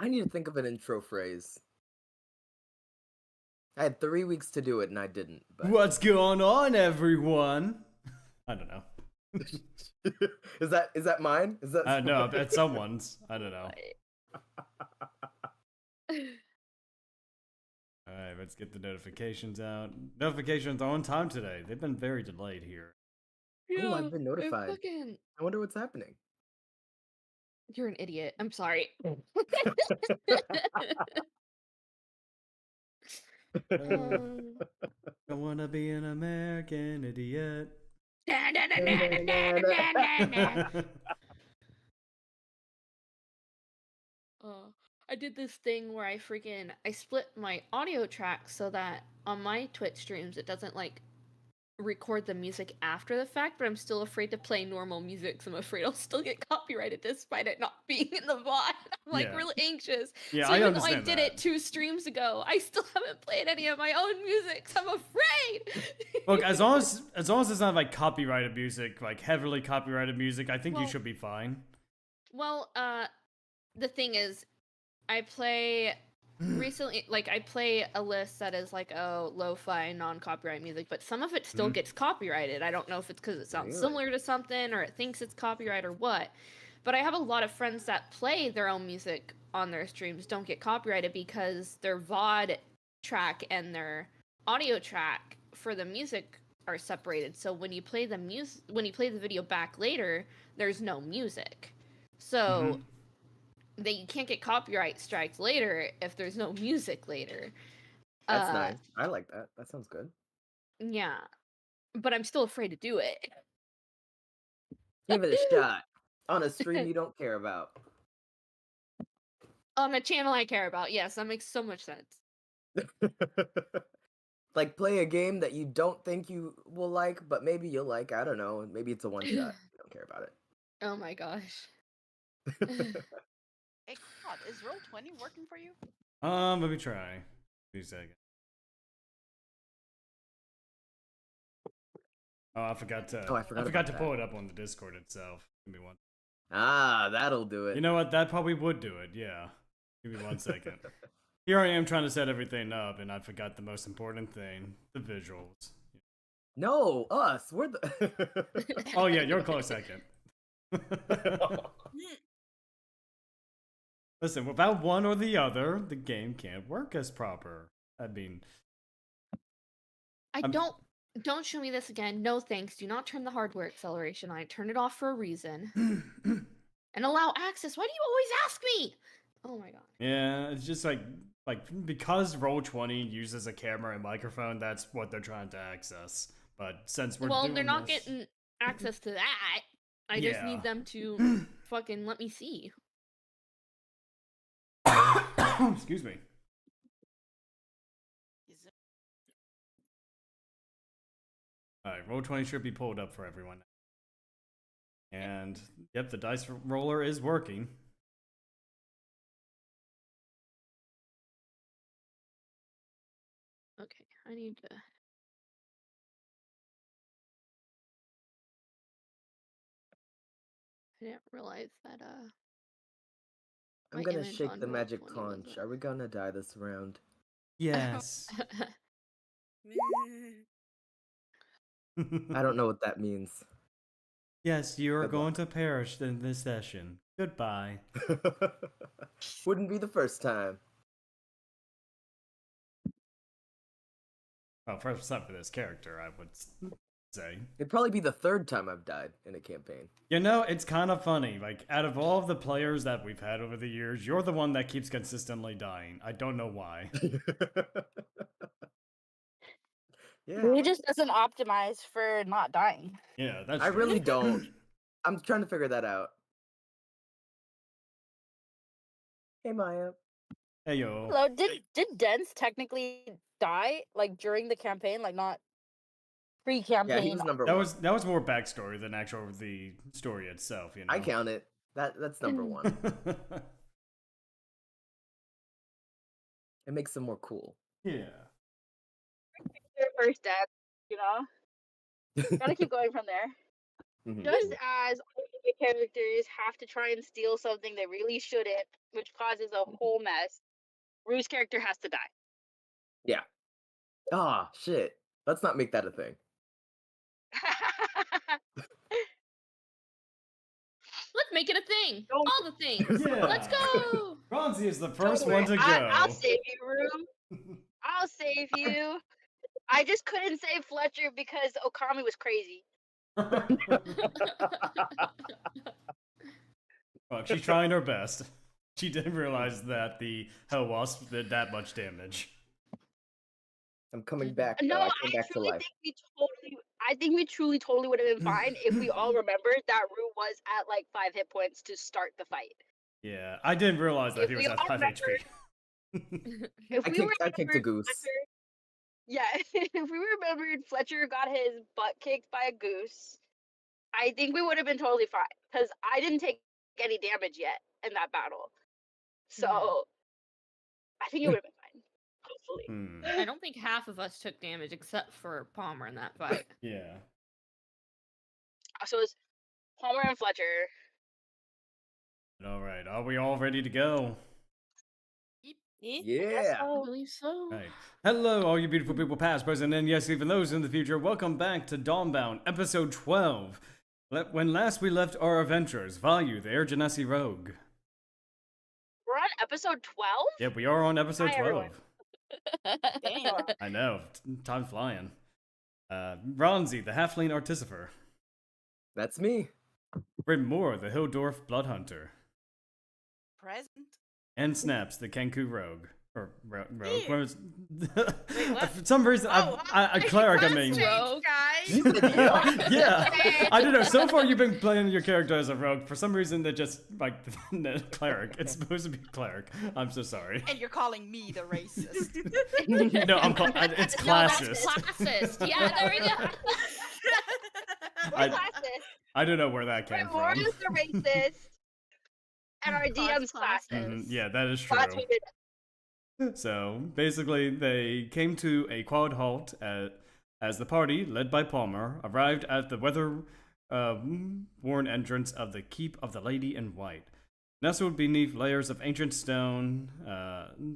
I need to think of an intro phrase. I had 3 weeks to do it and I didn't. But What's going on, everyone? I don't know. is that mine? Is that No, that's someone's. I don't know. Alright, let's get the notifications out. Notifications are on time today. They've been very delayed here. Oh, I've been notified. I wonder what's happening. You're an idiot. I'm sorry. I wanna be an American idiot. I did this thing where I split my audio track so that on my Twitch streams it doesn't like record the music after the fact, but I'm still afraid to play normal music, so I'm afraid I'll still get copyrighted despite it not being in the VOD. I'm like really anxious. Yeah, so I even though I understand did it 2 streams ago, I still haven't played any of my own music, so I'm afraid. Look, as long as it's not like copyrighted music, like heavily copyrighted music, I think you should be fine. Well, the thing is, I play recently, like I play a list that is like, oh, lo-fi, non-copyright music, but some of it still gets copyrighted. I don't know if it's because it sounds similar to something or it thinks it's copyright or what. But I have a lot of friends that play their own music on their streams don't get copyrighted because their VOD track and their audio track for the music are separated. So when you play the video back later, there's no music. So you can't get copyright strikes later if there's no music later. That's nice. I like that. That sounds good. Yeah. But I'm still afraid to do it. Give it a shot. On a stream you don't care about. On a channel I care about, yes, that makes so much sense. Like play a game that you don't think you will like, but maybe you'll like. I don't know. Maybe it's a one shot. You don't care about it. Oh my gosh. Hey, God, is Roll20 working for you? Let me try. 2 seconds. Oh, I forgot to. I forgot to pull it up on the Discord itself. Give me one. Ah, that'll do it. You know what? That probably would do it. Yeah. Give me 1 second. Here I am trying to set everything up, and I forgot the most important thing: the visuals. No, us. We're the. Oh yeah, you're close second. Listen, without one or the other, the game can't work as proper. I mean, don't show me this again. No thanks. Do not turn the hardware acceleration on. I turned it off for a reason. And allow access. Why do you always ask me? Oh my god. Yeah, it's just like because Roll20 uses a camera and microphone, that's what they're trying to access. But since we're doing they're not getting access to that. I just need them to fucking let me see. Excuse me. Alright, Roll20 should be pulled up for everyone. And, yep, the dice roller is working. Okay, I need to... I didn't realize that, I'm gonna shake the magic conch. Are we gonna die this round? Yes. I don't know what that means. Yes, you are going to perish in this session. Goodbye. Wouldn't be the first time. Well, first time for this character, I would say. It'd probably be the 3rd time I've died in a campaign. You know, it's kind of funny. Like, out of all of the players that we've had over the years, you're the one that keeps consistently dying. I don't know why. Yeah. He just doesn't optimize for not dying. Yeah, that's I really don't. I'm trying to figure that out. Hey, Maya. Hey, yo. Hello, did Dens technically die, like, during the campaign? Like, not pre-campaign? Yeah, he was number 1. That was more backstory than actual the story itself, you know? I count it. That's number 1. It makes them more cool. Yeah. Your first death, you know? Gotta keep going from there. Just as the characters have to try and steal something they really shouldn't, which causes a whole mess. Rue's character has to die. Yeah. Ah, shit. Let's not make that a thing. Let's make it a thing. Don't- All the things. Yeah. Let's go. Ronzi is the Don't first worry, one to I'll go. save you, Rue. I'll save you. I just couldn't save Fletcher because Okami was crazy. Well, she's trying her best. She didn't realize that the Hell Wasp did that much damage. I'm coming back. Though. No, I I came back to truly life. think we truly totally would have been fine if we all remembered that Rue was at like 5 hit points to start the fight. Yeah, I didn't realize that If he was we at all 5 HP. If I we kicked a remembered goose. Fletcher, yeah, if we remembered Fletcher got his butt kicked by a goose, I think we would have been totally fine because I didn't take any damage yet in that battle. So I think it would have been fine. Hopefully. Hmm. I don't think half of us took damage except for Palmer in that fight. Yeah. So it's Palmer and Fletcher. Alright, are we all ready to go? Yeah. I believe so. Right. Hello, all you beautiful people, past, present, and yes, even those in the future. Welcome back to Dawnbound, episode 12. When last we left our adventurers, Vayu, the Genasi rogue. We're on episode 12? Yep, we are on episode Hi, 12. everyone. Damn. I know, time's flying. Ronzi, the Halfling Artificer. That's me. Brytmora, the Dwarf Bloodhunter. Present. And Snaps, the Kenku rogue. Or rogue. Ew. What was... what? For some reason, I cleric, I mean. Rogue. Guys. Yeah, I don't know. So far, you've been playing your character as a rogue. For some reason, they're just like cleric. It's supposed to be cleric. I'm so sorry. And you're calling me the racist. No, it's classist. No, that's classist. Yeah, there we go. We're classist. I don't know where that came We're from. the racist. And our DM's classist. Mhm, yeah, that is true. That's what it So basically, they came to a quad halt as the party, led by Palmer, arrived at the weather-worn entrance of the Keep of the Lady in White. Nestled beneath layers of ancient stone,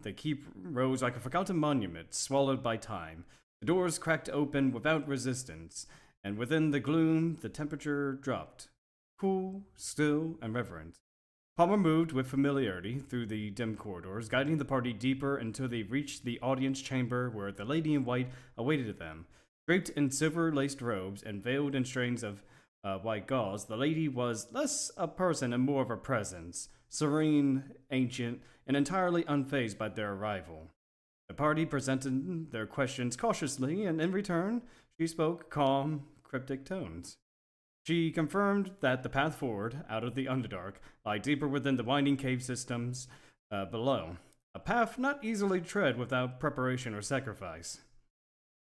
the keep rose like a forgotten monument, swallowed by time. The doors cracked open without resistance, and within the gloom, the temperature dropped. Cool, still, and reverent. Palmer moved with familiarity through the dim corridors, guiding the party deeper until they reached the audience chamber where the lady in white awaited them. Draped in silver-laced robes and veiled in strains of white gauze, the lady was less a person and more of a presence, serene, ancient, and entirely unfazed by their arrival. The party presented their questions cautiously, and in return, she spoke calm, cryptic tones. She confirmed that the path forward, out of the Underdark, lay deeper within the winding cave systems below. A path not easily tread without preparation or sacrifice.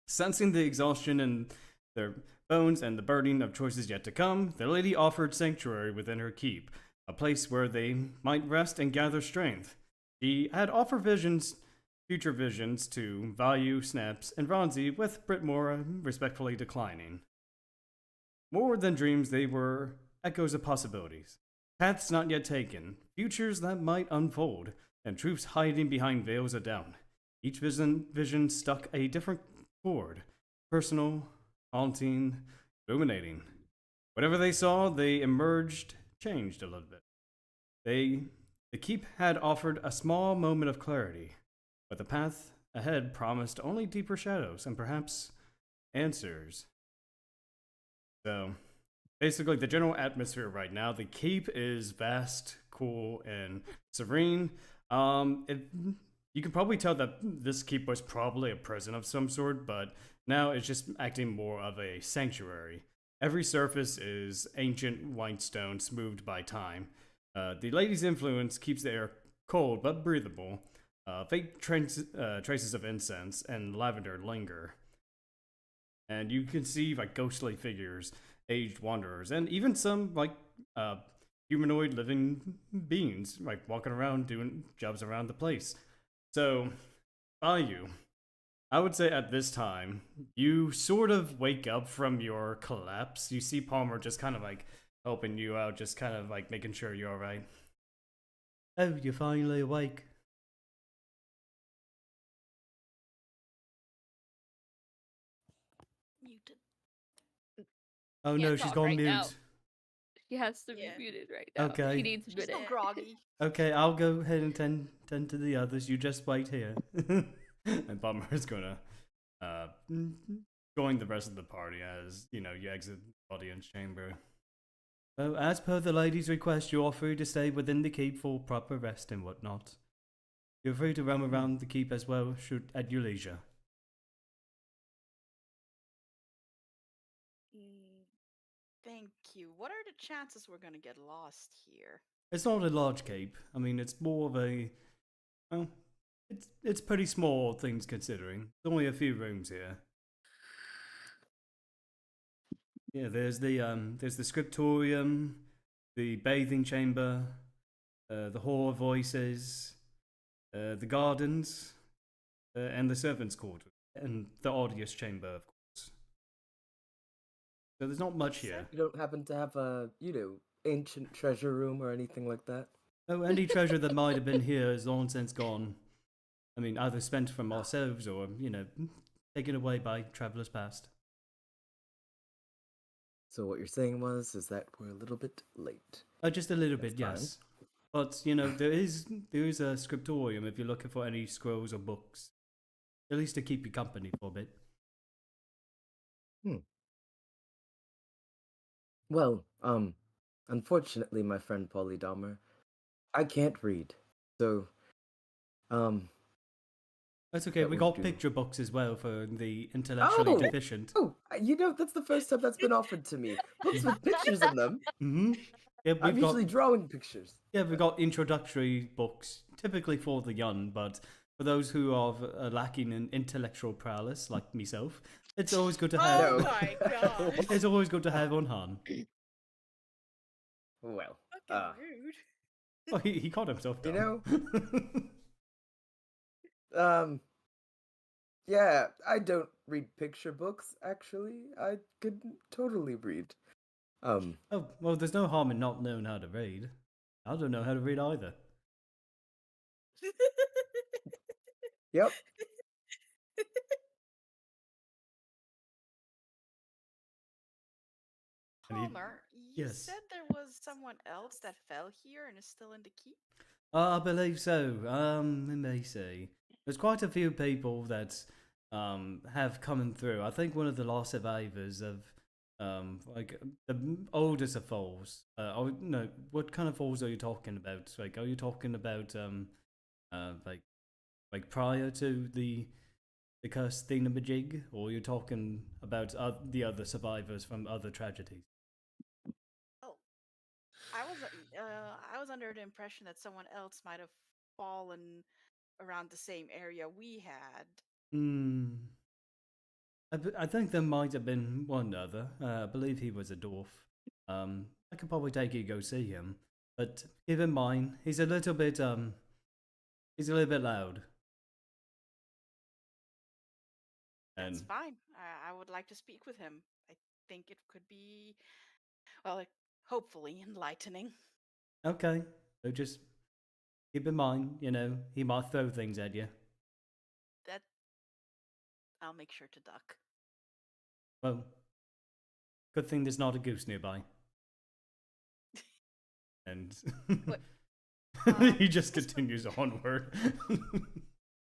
Sensing the exhaustion in their bones and the burden of choices yet to come, the lady offered sanctuary within her keep, a place where they might rest and gather strength. She had offered future visions to Vayu, Snaps, and Ronzi, with Brytmora respectfully declining. More than dreams, they were echoes of possibilities. Paths not yet taken, futures that might unfold, and truths hiding behind veils of doubt. Each vision stuck a different chord, personal, haunting, illuminating. Whatever they saw, they emerged, changed a little bit. The keep had offered a small moment of clarity, but the path ahead promised only deeper shadows and perhaps answers. So, basically, the general atmosphere right now, the keep is vast, cool, and serene. You can probably tell that this keep was probably a prison of some sort, but now it's just acting more of a sanctuary. Every surface is ancient white stone smoothed by time. The lady's influence keeps the air cold but breathable. Faint traces of incense and lavender linger. And you can see like ghostly figures, aged wanderers, and even some like humanoid living beings like walking around doing jobs around the place. So, Vayu, I would say at this time, you sort of wake up from your collapse. You see Palmer just kind of like helping you out, just kind of like making sure you're alright. Oh, you're finally awake. Muted. Oh no, Can't she's talk gone right now. mute. She has to Yeah. be muted right now. Okay. She needs a She's minute. still groggy. Okay, I'll go ahead and tend to the others. You just wait here. And Bummer is gonna uh, join the rest of the party as, you exit the audience chamber. So, as per the lady's request, you are free to stay within the keep for proper rest and whatnot. You're free to roam around the keep as well, at your leisure. Thank you. What are the chances we're gonna get lost here? It's not a large keep. I mean, it's more of a... Well, it's pretty small, things considering. There's only a few rooms here. Yeah, there's the scriptorium, the bathing chamber, the hall of voices, the gardens, and the servants' quarters, and the audience chamber, of course. So there's not much here. You don't happen to have a, ancient treasure room or anything like that? Oh, any treasure that might have been here is long since gone. I mean, either spent from ourselves or, taken away by travelers past. So what you're saying is that we're a little bit late. Oh, just a little That's bit, yes. But, there is a scriptorium if you're looking for any scrolls or books. At least to keep you company for a bit. Well, unfortunately, my friend Polydomer, I can't read. So, That's okay, that we would got do. picture books as well for the intellectually deficient. That's the first time that's been offered to me. Books with pictures in them. Mm-hmm. Yeah, I'm usually drawing pictures. Yeah, we've got introductory books, typically for the young, but for those who are lacking in intellectual prowess, like myself, it's always good to have. Oh my god. It's always good to have on hand. Well, Fucking rude. Oh, he caught himself down. Yeah, I don't read picture books, actually. I could totally read. Oh, well, there's no harm in not knowing how to read. I don't know how to read either. Yep. Palmer, you Yes. said there was someone else that fell here and is still in the keep? I believe so. Let me see. There's quite a few people that have come through. I think one of the last survivors of like the oldest of falls. No, what kind of falls are you talking about? Like, are you talking about like prior to the cursed thingamajig, or are you talking about the other survivors from other tragedies? Oh, I was under the impression that someone else might have fallen around the same area we had. Hmm. I think there might have been one other. I believe he was a dwarf. I could probably take you to go see him, but keep in mind he's a little bit loud. That's And fine. I would like to speak with him. I think it could be, well, hopefully enlightening. okay, so just keep in mind, he might throw things at you. That I'll make sure to duck. Well, good thing there's not a goose nearby. And What? he just continues onward.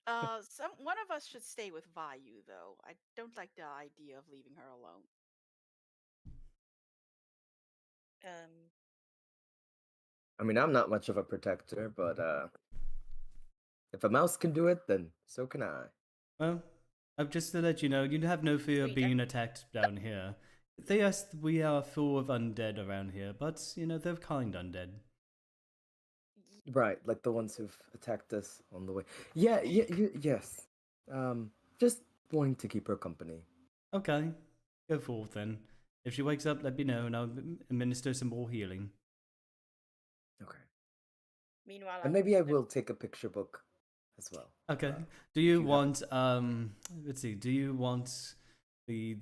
One of us should stay with Vayu, though. I don't like the idea of leaving her alone. I mean, I'm not much of a protector, but if a mouse can do it, then so can I. Well, just to let you know, you have no fear of being attacked down here. Yes, we are full of undead around here, but, they're kind undead. Right, like the ones who've attacked us on the way. Yeah, yes. Just wanting to keep her company. Okay, go forth then. If she wakes up, let me know, and I'll administer some more healing. Okay. Meanwhile, And maybe I will take a picture book as well. Okay. Do you want let's see, do you want the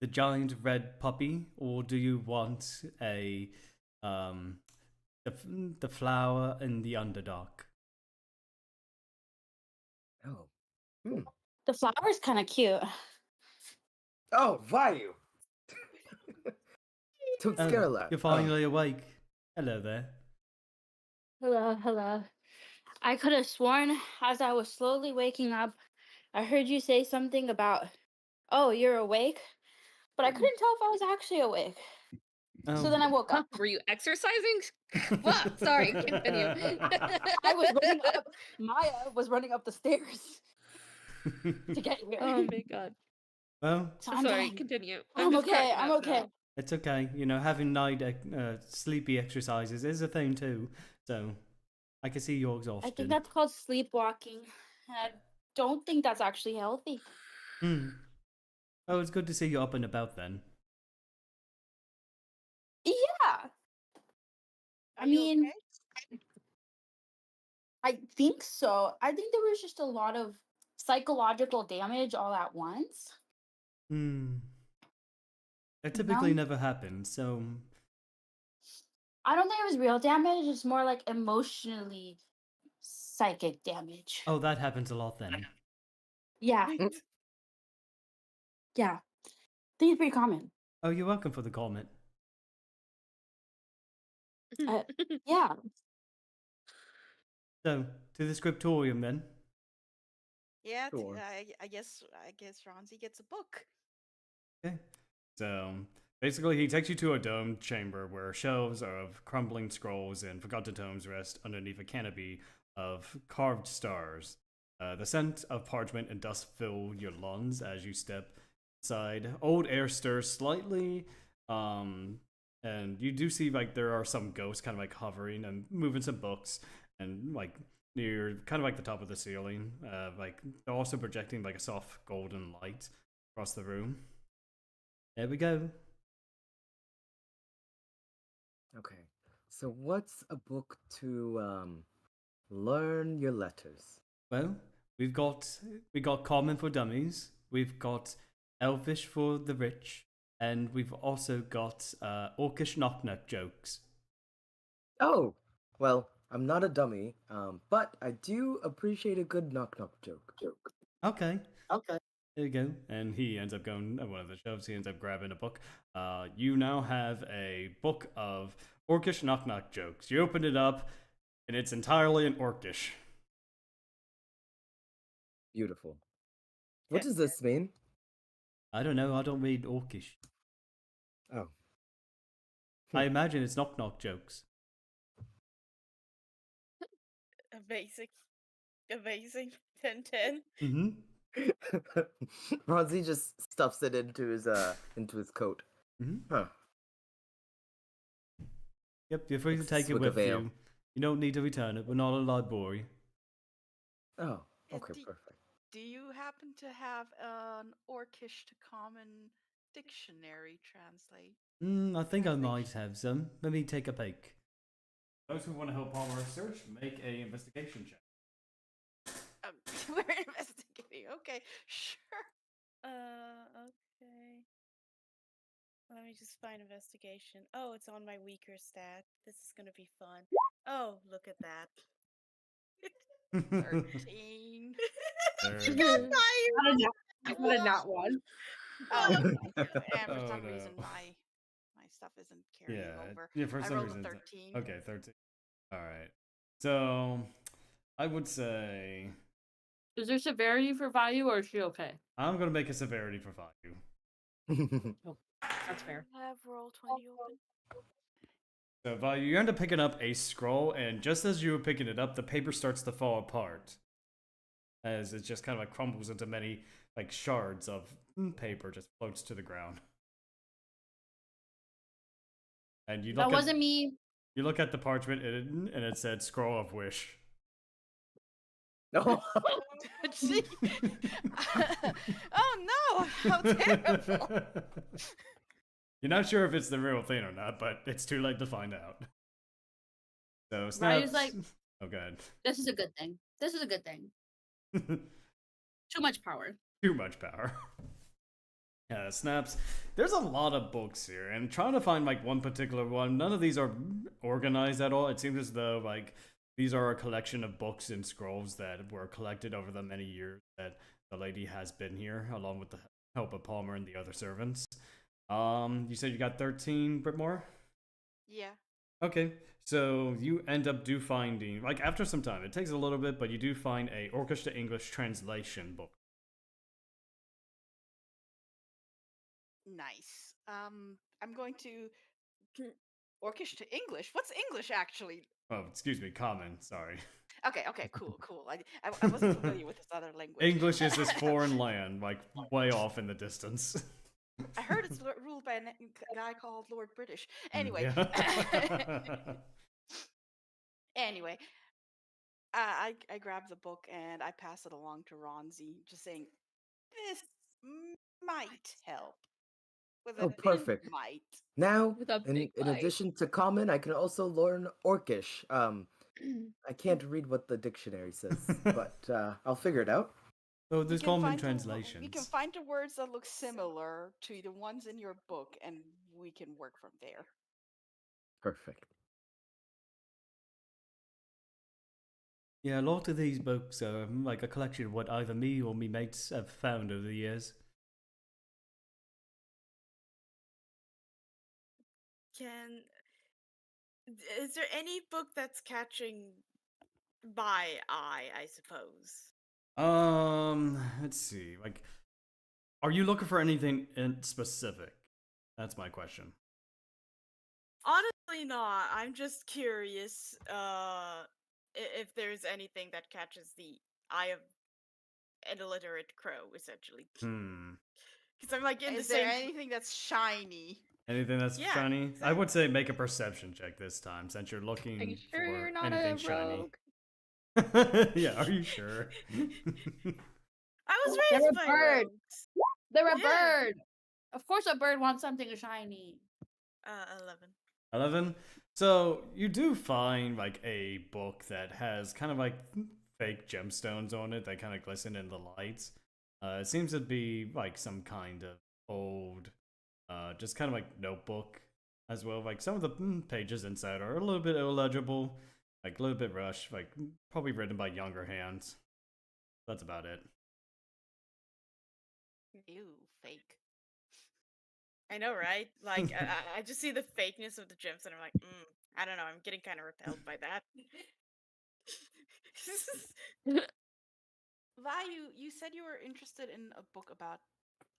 the giant red puppy, or do you want the flower in the Underdark? Oh. Hmm. The flower's kind of cute. Oh, Vayu! Don't scare a Oh, lot. you're finally awake. Hello there. Hello, hello. I could have sworn as I was slowly waking up, I heard you say something about, oh, you're awake? But I couldn't tell if I was actually awake. So Oh. then I woke up. Were you exercising? What? Sorry, continue. I was running up. Maya was running up the stairs to get here. Oh my god. Well, So I'm Sorry, done. continue. I'm just okay. cracking I'm up okay. now. it's okay. You know, having night sleepy exercises is a thing too. So I can see you're I exhausted. think that's called sleepwalking. And I don't think that's actually healthy. Hmm. Oh, it's good to see you up and about then. Yeah. I Are you mean, okay? I think so. I think there was just a lot of psychological damage all at once. Hmm. It You typically know? never happens, so I don't think it was real damage. It's more like emotionally psychic damage. oh, that happens a lot then. Yeah. Yeah. I think it's pretty common. Oh, you're welcome for the comment. Yeah. So, to the scriptorium then. Yeah, Sure. I guess Ronzi gets a book. Okay. So, basically, he takes you to a domed chamber where shelves of crumbling scrolls and forgotten tomes rest underneath a canopy of carved stars. The scent of parchment and dust fill your lungs as you step inside. Old air stirs slightly, and you do see like there are some ghosts kind of like hovering and moving some books, and like near kind of like the top of the ceiling. Like they're also projecting like a soft golden light across the room. There we go. Okay. So what's a book to learn your letters? Well, we got common for dummies. We've got elvish for the rich, and we've also got orcish knock knock jokes. Oh, well, I'm not a dummy, but I do appreciate a good knock knock joke. Okay, Okay. there you go. And he ends up going at one of the shelves. He ends up grabbing a book. You now have a book of orcish knock knock jokes. You open it up, and it's entirely in orcish. Beautiful. What does this mean? I don't know. I don't read orcish. Oh. I imagine it's knock knock jokes. Amazing. Amazing. 10/10. Mm-hmm. Ronzi just stuffs it into his coat. Mm-hmm. Huh. Yep, you're free to It's a take it swig of with ale. you. You don't need to return it. We're not a library. Oh, Uh, okay, do- perfect. Do you happen to have an Orcish to Common dictionary translate? I think I might Translation. have some. Let me take a peek. Those who want to help Palmer search, make a investigation check. We're investigating. Okay, sure. Okay. Let me just find investigation. Oh, it's on my weaker stat. This is gonna be fun. Oh, look at that. 13. You got There- my Not one. Oh, Oh, and for Oh, some no. reason my stuff isn't carrying yeah, over. yeah. For I some rolled reason, a it's- 13. okay, 13. All right. So, I would say Is there severity for Vayu, or is she okay? I'm gonna make a severity for Vayu. That's fair. I have roll 20 open. So, Vayu, you end up picking up a scroll, and just as you were picking it up, the paper starts to fall apart. As it just kind of like crumbles into many like shards of paper, just floats to the ground. And you look That at wasn't me. you look at the parchment, and it said "Scroll of Wish." no. Gee. Oh no! How terrible! You're not sure if it's the real thing or not, but it's too late to find out. So Ryu's Snaps. like- Oh god. This is a good thing. This is a good thing. Too much power. Too much power. Snaps. There's a lot of books here, and trying to find like one particular one. None of these are organized at all. It seems as though like these are a collection of books and scrolls that were collected over the many years that the lady has been here, along with the help of Palmer and the other servants. You said you got 13, Brytmora? Yeah. Okay, so you end up finding, like after some time, it takes a little bit, but you do find a Orcish to English translation book. Nice. I'm going to Orcish to English. What's English actually? Oh, excuse me, common, sorry. Okay, cool. I wasn't familiar with this other language. English is this foreign land, like way off in the distance. I heard it's ruled by a guy called Lord British. Anyway. Yeah. Anyway, I grab the book and I pass it along to Ronzi, just saying, this might help. With a Oh, big perfect. might. Now, With a big in bite. addition to common, I can also learn Orcish. I can't read what the dictionary says, but I'll figure it out. So there's common We can translations. find the words that look similar to the ones in your book, and we can work from there. Perfect. Yeah, a lot of these books are like a collection of what either me or me mates have found over the years. Is there any book that's catching my eye, I suppose? Let's see. Like, are you looking for anything in specific? That's my question. Honestly not. I'm just curious if there's anything that catches the eye of an illiterate crow, essentially. Because I'm like in the Is there same. anything that's shiny? Anything that's Yeah, shiny? I would say make a perception check this time, since you're looking Are you sure for you're not anything a shiny. rogue? Yeah, are you sure? I was They're raised a by bird. rogues. They're a Yeah. bird. Of course, a bird wants something shiny. 11. 11. So you do find like a book that has kind of like fake gemstones on it that kind of glisten in the lights. It seems to be like some kind of old, just kind of like notebook as well. Like some of the pages inside are a little bit illegible, like a little bit rushed, like probably written by younger hands. That's about it. Ew, fake. I know, right? Like, I just see the fakeness of the gems and I'm like, I don't know, I'm getting kind of repelled by that. Vayu, you said you were interested in a book about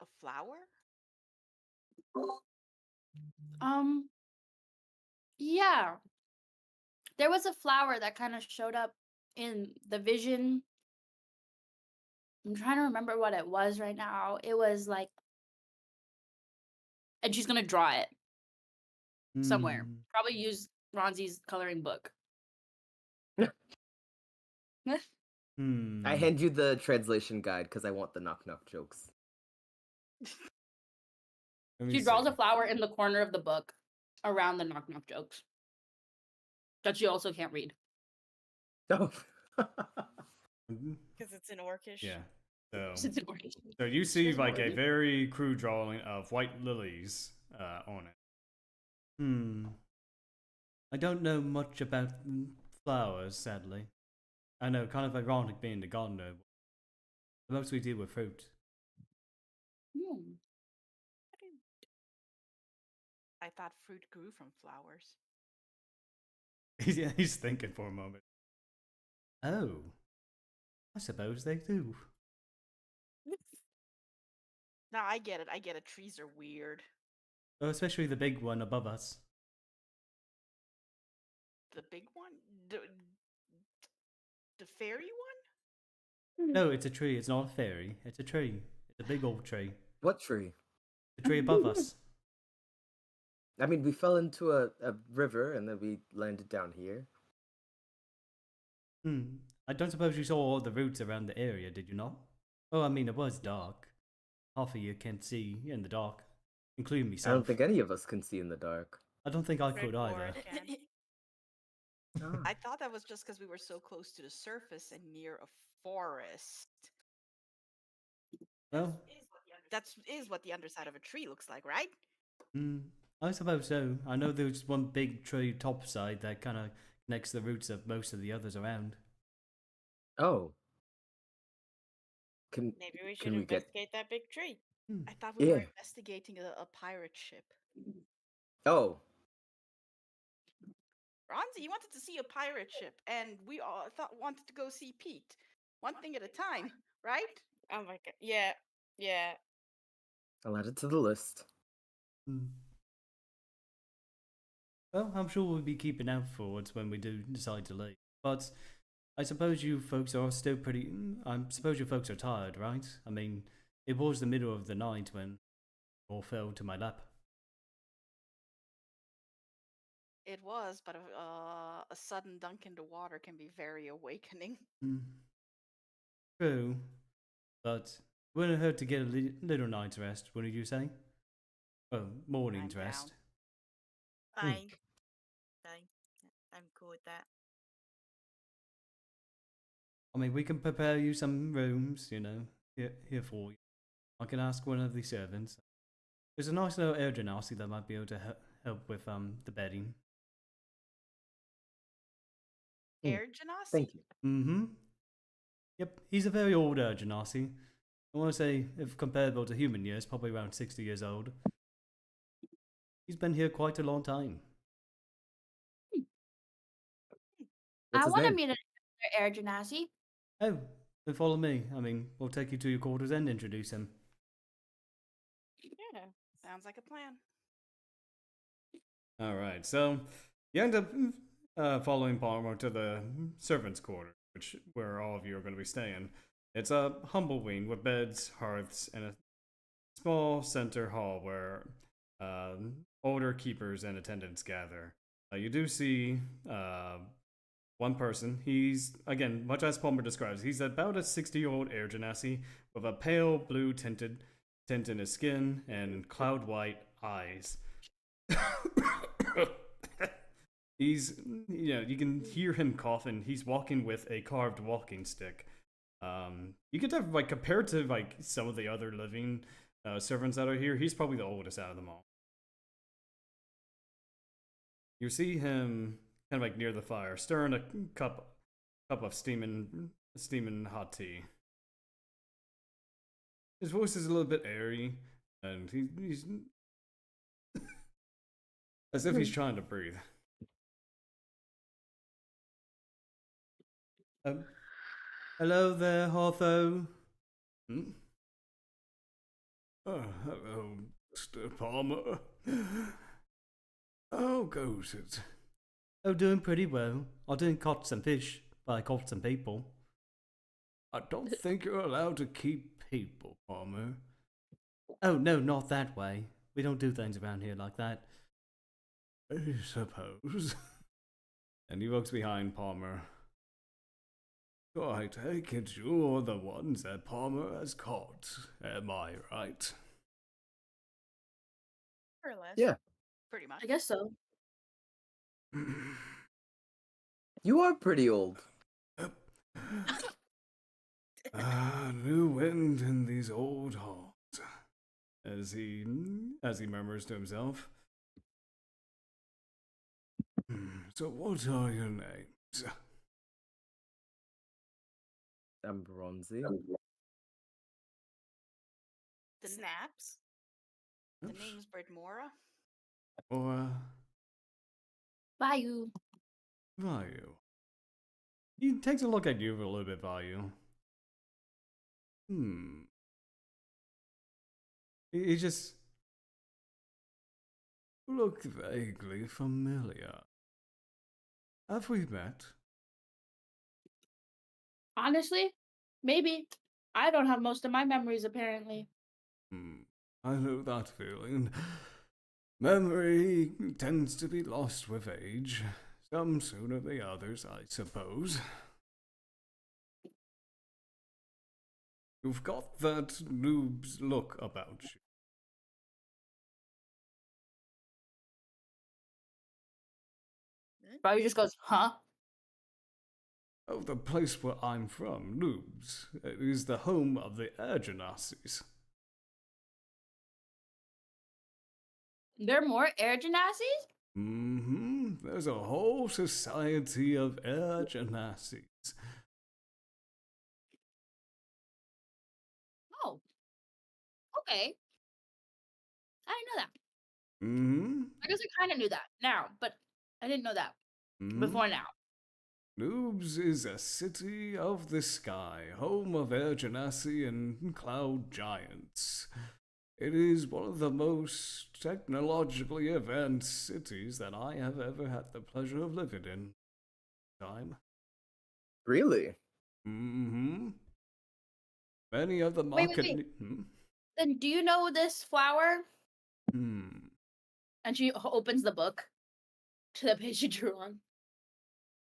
a flower? Yeah. There was a flower that kind of showed up in the vision. I'm trying to remember what it was right now. It was like, and she's gonna draw it somewhere. Probably use Ronzi's coloring book. I hand you the translation guide because I want the knock knock jokes. She draws a flower in the corner of the book around the knock knock jokes that she also can't read. Oh. Because it's in Orcish. Yeah. It's an Orcish. So you see doesn't like a read. very crude drawing of white lilies on it. I don't know much about flowers, sadly. I know, kind of ironic being the gardener. The most we deal with fruit. I thought fruit grew from flowers. He's thinking for a moment. Oh, I suppose they do. No, I get it. Trees are weird. Oh, especially the big one above us. The big one? The fairy one? No, it's a tree. It's not a fairy. It's a tree. It's a big old tree. What tree? The tree above us. I mean, we fell into a river and then we landed down here. I don't suppose you saw all the roots around the area, did you not? Oh, I mean, it was dark. Half of you can't see in the dark, including myself. I don't think any of us can see in the dark. I don't think I could either. Oh. I thought that was just because we were so close to the surface and near a forest. Well, That is what the underside of a tree looks like, right? I suppose so. I know there's one big tree topside that kind of connects the roots of most of the others around. Oh. Can Maybe we should can we get? investigate that big tree. I thought we were Yeah. investigating a pirate ship. Oh. Ronzi, you wanted to see a pirate ship, and we all wanted to go see Pete. One thing at a time, right? Oh my god. Yeah. Yeah. I'll add it to the list. Well, I'm sure we'll be keeping out for it when we do decide to leave. But I suppose you folks are still pretty. I suppose you folks are tired, right? I mean, it was the middle of the night when you all fell to my lap. It was, but a sudden dunk into water can be very awakening. True, but wouldn't hurt to get a little night's rest, wouldn't you say? Well, morning's I'm rest. Fine. Fine. I'm cool with that. I mean, we can prepare you some rooms, you know, here for you. I can ask one of the servants. There's a nice little air genasi that might be able to help with the bedding. Air Genasi? Thank you. Yep, he's a very old genasi. I want to say, if comparable to human years, probably around 60 years old. He's been here quite a long time. What's I his want to name? meet another Air Genasi. Oh, then follow me. I mean, we'll take you to your quarters and introduce him. Yeah. Sounds like a plan. All right, so you end up following Palmer to the servants' quarter, where all of you are going to be staying. It's a humble wing with beds, hearths, and a small center hall where older keepers and attendants gather. You do see one person. He's, again, much as Palmer describes, he's about a 60-year-old air genasi with a pale blue tint in his skin and cloud white eyes. He's, you can hear him coughing. He's walking with a carved walking stick. You could have, like, compared to, like, some of the other living servants that are here, he's probably the oldest out of them all. You see him kind of like near the fire, stirring a cup of steaming hot tea. His voice is a little bit airy, and he's as if he's trying to breathe. Hello there, Hawtho. Oh, hello, Mr. Palmer. How goes it? Oh, doing pretty well. I didn't catch some fish, but I caught some people. I don't think you're allowed to keep people, Palmer. Oh, no, not that way. We don't do things around here like that. I suppose. And he walks behind Palmer. So I take it you're the ones that Palmer has caught, am I right? More or less. Yeah. Pretty much. I guess so. You are pretty old. New wind in these old halls. As he murmurs to himself. So what are your names? I'm Ronzi. Snaps. The name's Brytmora. Or Vayu. Vayu? He takes a look at you for a little bit, Vayu. He just Look vaguely familiar. Have we met? Honestly, maybe. I don't have most of my memories, apparently. I know that feeling. Memory tends to be lost with age. Some sooner than others, I suppose. You've got that noob's look about you. Vayu just goes, huh? Oh, the place where I'm from, Noobs, is the home of the air Genasis. There are more air Genasis? There's a whole society of air Genasis. Oh. Okay. I didn't know that. I guess I kind of knew that now, but I didn't know that before now. Noobs is a city of the sky, home of air Genasi and cloud giants. It is one of the most technologically advanced cities that I have ever had the pleasure of living in. Time. Really? Many of the market. Wait. Then do you know this flower? And she opens the book to the page she drew on.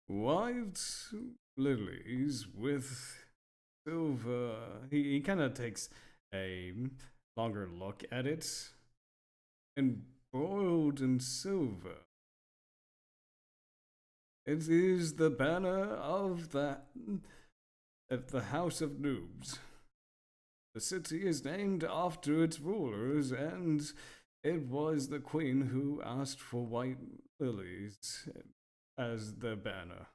White lilies with silver. He kind of takes a longer look at it. Embroiled in silver. It is the banner of the House of Noobs. The city is named after its rulers, and it was the queen who asked for white lilies as the banner.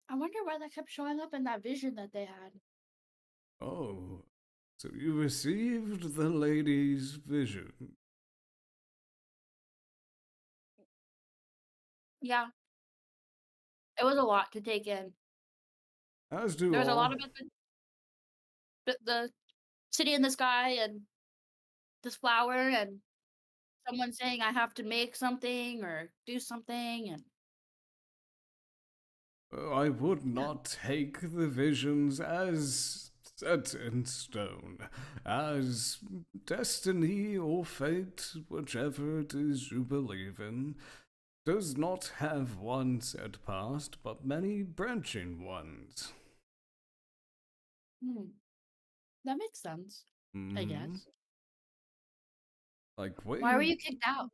I wonder why that kept showing up in that vision that they had. Oh, so you received the lady's vision. Yeah. It was a lot to take in. As do There was all. a lot of it, the city in the sky and this flower and someone saying I have to make something or do something and I would not take the visions as set in stone, as destiny or fate, whichever it is you believe in, does not have one set past, but many branching ones. That makes sense, I guess. Like Why were you kicked out?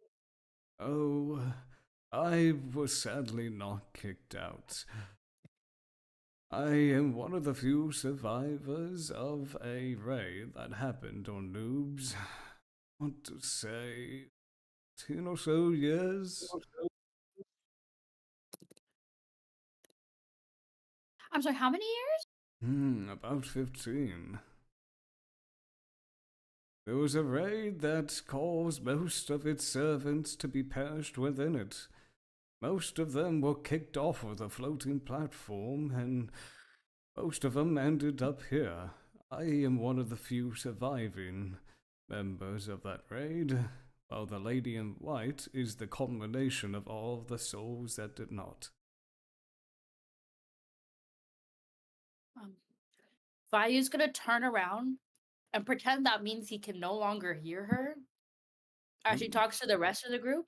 Oh, I was sadly not kicked out. I am one of the few survivors of a raid that happened on Noobs. I want to say 10 or so years. I'm sorry, how many years? About 15. There was a raid that caused most of its servants to be perished within it. Most of them were kicked off of the floating platform, and most of them ended up here. I am one of the few surviving members of that raid, while the Lady in White is the culmination of all the souls that did not. Vayu's gonna turn around and pretend that means he can no longer hear her as she talks to the rest of the group.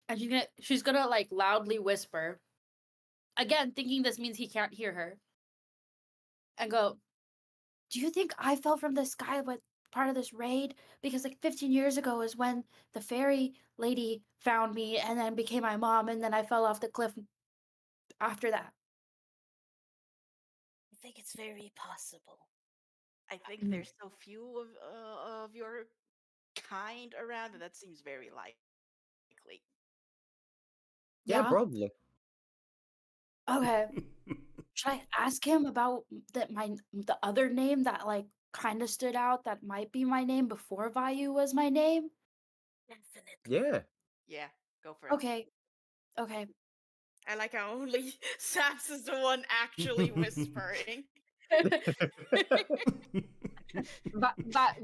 And she's gonna like loudly whisper, again thinking this means he can't hear her, and go, do you think I fell from the sky with part of this raid? Because like 15 years ago is when the fairy lady found me and then became my mom, and then I fell off the cliff after that. I think it's very possible. I think there's so few of your kind around that seems very likely. Yeah, probably. Okay. Should I ask him about the other name that like kind of stood out that might be my name before Vayu was my name? Definitely. Yeah. Yeah, go for it. Okay. I like how only Snaps is the one actually whispering.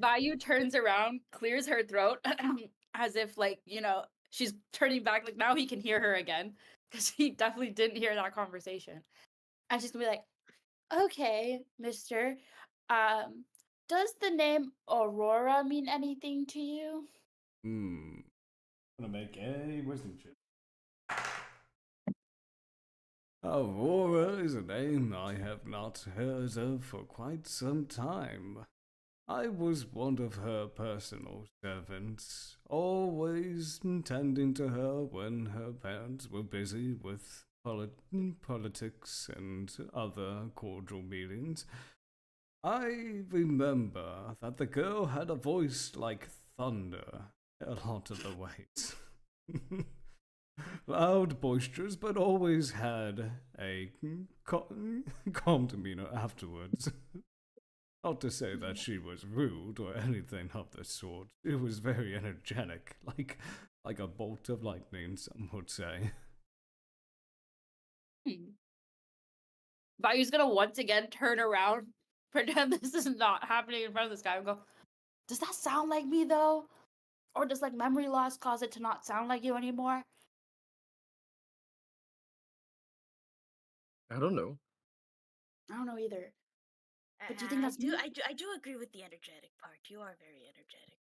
Vayu turns around, clears her throat, as if like, she's turning back, like now he can hear her again. Because he definitely didn't hear that conversation. And she's gonna be like, okay, mister. Does the name Aurora mean anything to you? I'm gonna make a wisdom check. Aurora is a name I have not heard of for quite some time. I was one of her personal servants, always tending to her when her parents were busy with politics and other cordial meetings, I remember that the girl had a voice like thunder a lot of the ways. Loud, boisterous, but always had a calm demeanor afterwards. Not to say that she was rude or anything of the sort. It was very energetic, like a bolt of lightning, some would say. Vayu's gonna once again turn around, pretend this is not happening in front of this guy, and go, "Does that sound like me though? Or does like memory loss cause it to not sound like you anymore?" I don't know. I don't know either. But do you think that's me? I do agree with the energetic part. You are very energetic.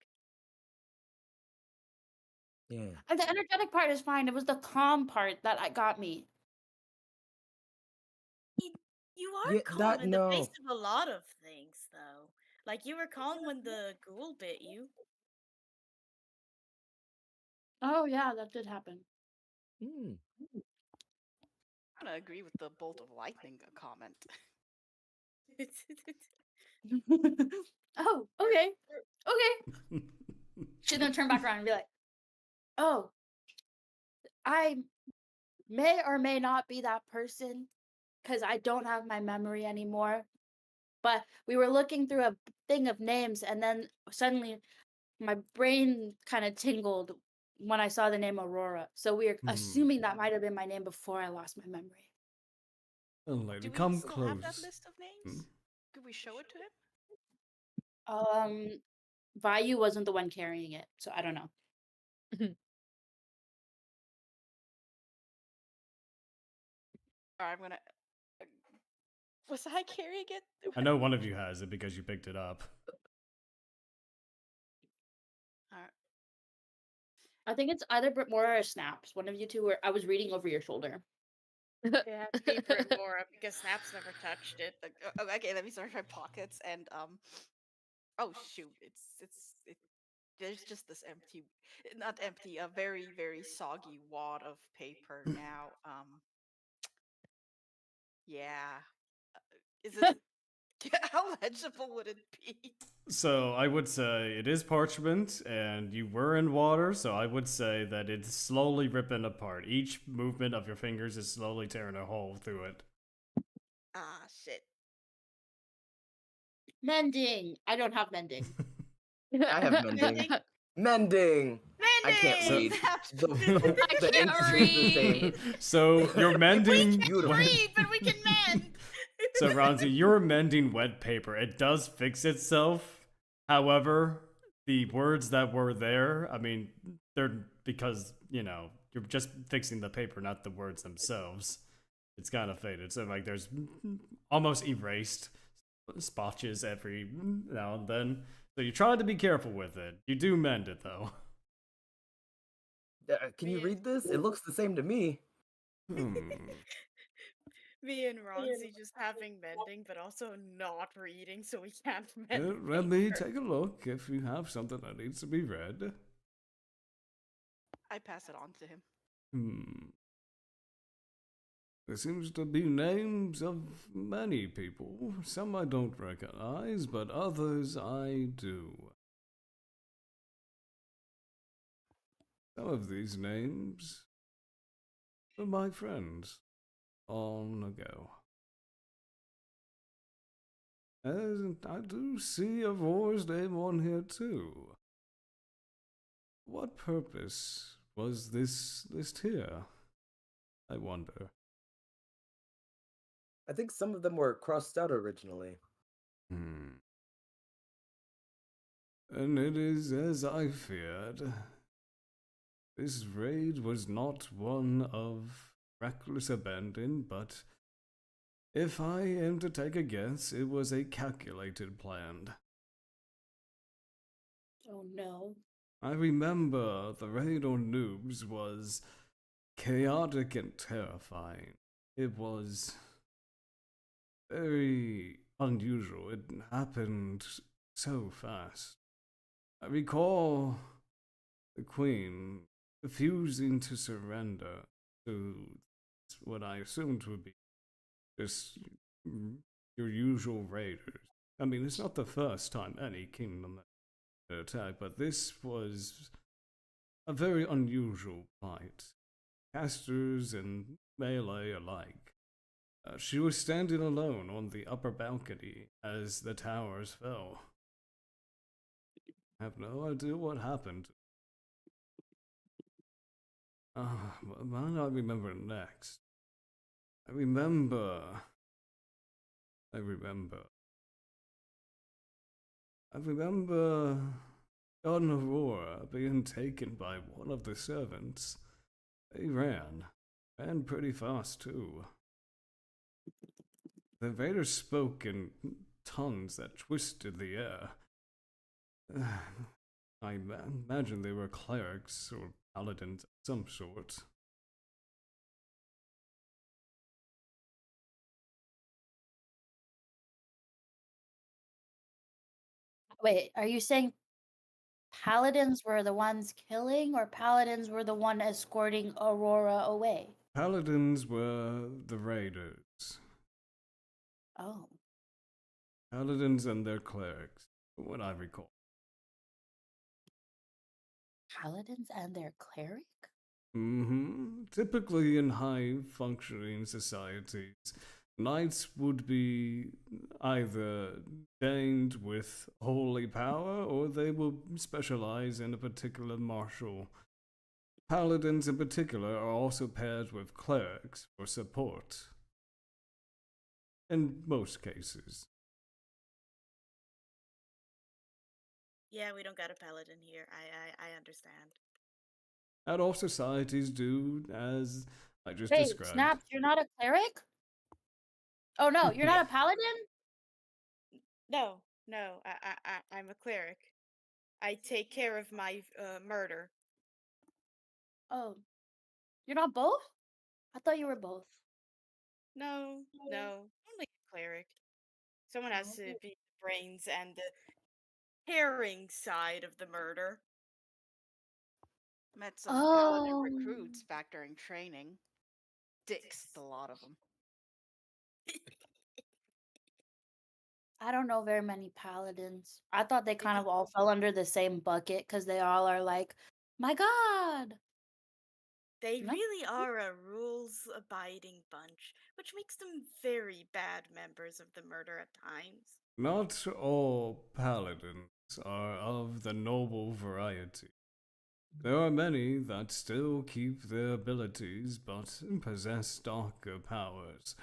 Yeah. And the energetic part is fine. It was the calm part that got me. You are Yeah, calm that in the face no. of a lot of things, though. Like you were calm when the ghoul bit you. Oh yeah, that did happen. Hmm. I'm gonna agree with the bolt of lightning comment. Oh, okay. Okay. She's gonna turn back around and be like, "Oh, I may or may not be that person because I don't have my memory anymore. But we were looking through a thing of names, and then suddenly my brain kind of tingled when I saw the name Aurora. So we were assuming that might have been my name before I lost my memory." Well, lady, Do we come still have that close. list of names? Could we show it to him? Vayu wasn't the one carrying it, so I don't know. Alright, I'm gonna. Was I carrying it? I know one of you has it because you picked it up. Alright. I think it's either Brytmora or Snaps. One of you two were. I was reading over your shoulder. It has to be Brytmora because Snaps never touched it. Okay, let me search my pockets and oh shoot, there's just this empty, not empty, a very very soggy wad of paper now. Yeah, is it? How legible would it be? So I would say it is parchment, and you were in water, so I would say that it's slowly ripping apart. Each movement of your fingers is slowly tearing a hole through it. Ah shit. Mending. I don't have mending. I have mending. Mending. I can't Mending! read. Snaps. The ink can't stays the same. read. So you're mending. Beautiful. Read, but we can mend. So Ronzi, you're mending wet paper. It does fix itself. However, the words that were there, I mean, they're because, you're just fixing the paper, not the words themselves. It's kind of faded. So like there's almost erased spotches every now and then. So you try to be careful with it. You do mend it though. Can you read this? It looks the same to me. Me and Ronzi just having mending, but also not reading, so we can't mend. Let me take a look if you have something that needs to be read. I pass it on to him. There seems to be names of many people. Some I don't recognize, but others I do. Some of these names are my friends long ago. And I do see Aurora's name on here too. What purpose was this list here? I wonder. I think some of them were crossed out originally. And it is as I feared. This raid was not one of reckless abandon, but if I am to take a guess, it was a calculated plan. Oh no. I remember the raid on noobs was chaotic and terrifying. It was very unusual. It happened so fast. I recall the queen refusing to surrender to this what I assumed would be just your usual raiders. I mean, it's not the first time any kingdom attacked, but this was a very unusual fight. Casters and melee alike. She was standing alone on the upper balcony as the towers fell. I have no idea what happened. What do I remember next? I remember. I remember Garden Aurora being taken by one of the servants. They ran pretty fast too. The invaders spoke in tongues that twisted the air. I imagine they were clerics or paladins of some sort. Wait, are you saying paladins were the ones killing, or paladins were the one escorting Aurora away? Paladins were the raiders. Oh. Paladins and their clerics, from what I recall. Paladins and their cleric? Typically in high-functioning societies, knights would be either gained with holy power or they will specialize in a particular martial. Paladins in particular are also paired with clerics for support. In most cases. Yeah, we don't got a paladin here. I understand. And all societies do, as I just Wait, described. Snaps, you're not a cleric? Oh no, you're not a paladin? No, I'm a cleric. I take care of my murder. Oh. You're not both? I thought you were both. No, only a cleric. Someone has to be the brains and the caring side of the murder. Met some paladin recruits back during training. Dicks, a lot of them. I don't know very many paladins. I thought they kind of all fell under the same bucket because they all are like, my god! They really are a rules-abiding bunch, which makes them very bad members of the murder at times. Not all paladins are of the noble variety. There are many that still keep their abilities but possess darker powers.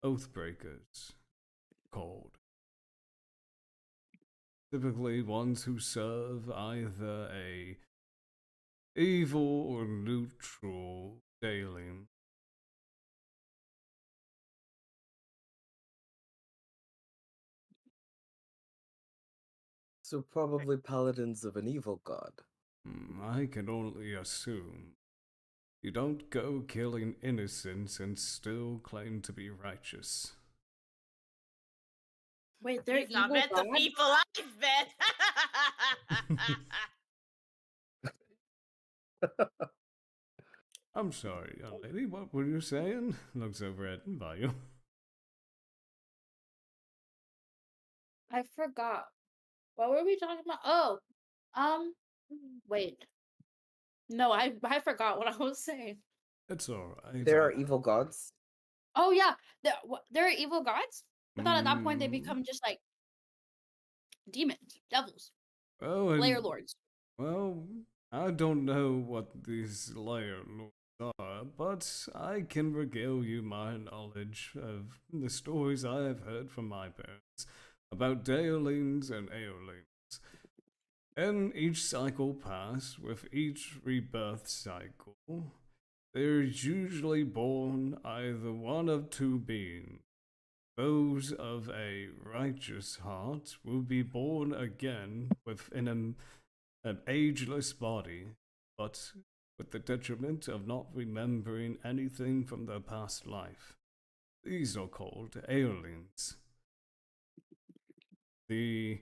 Oathbreakers, called. Typically ones who serve either a evil or neutral daemon. So probably paladins of an evil god. I can only assume. You don't go killing innocents and still claim to be righteous. Wait, they're You've not evil met gods? the people I've met. I'm sorry, young lady, what were you saying? Looks over at Vayu. I forgot. What were we talking about? Oh, wait. No, I forgot what I was saying. It's alright. There are evil gods. Oh yeah, there are evil gods. I thought at that point they become just like demons, devils, layer lords. Well, I don't know what these layer lords are, but I can regale you my knowledge of the stories I have heard from my parents about Daelings and Aeolings. In each cycle pass, with each rebirth cycle, there's usually born either one of two beings. Those of a righteous heart will be born again within an ageless body, but with the detriment of not remembering anything from their past life. These are called Aeolings. The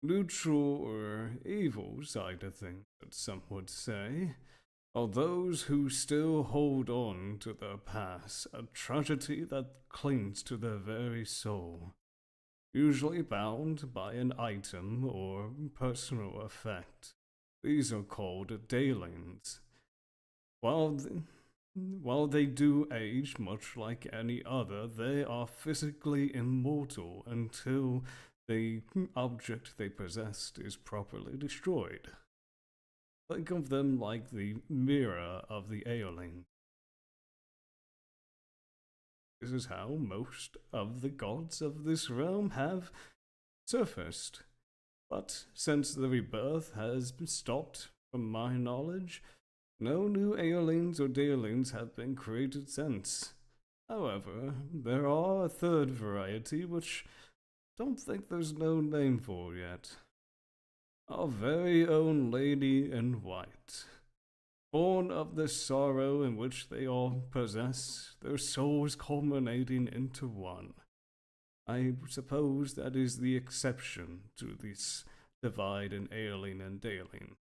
neutral or evil side of things, that some would say, are those who still hold on to their past, a tragedy that clings to their very soul, usually bound by an item or personal effect. These are called Daylings. While they do age much like any other, they are physically immortal until the object they possessed is properly destroyed. Think of them like the mirror of the Aeoling. This is how most of the gods of this realm have surfaced. But since the rebirth has stopped, from my knowledge, no new Aeolings or Daylings have been created since. However, there are a third variety which don't think there's no name for yet. Our very own Lady in White. Born of the sorrow in which they all possess, their souls culminating into one. I suppose that is the exception to this divide in Aeoling and Daeling.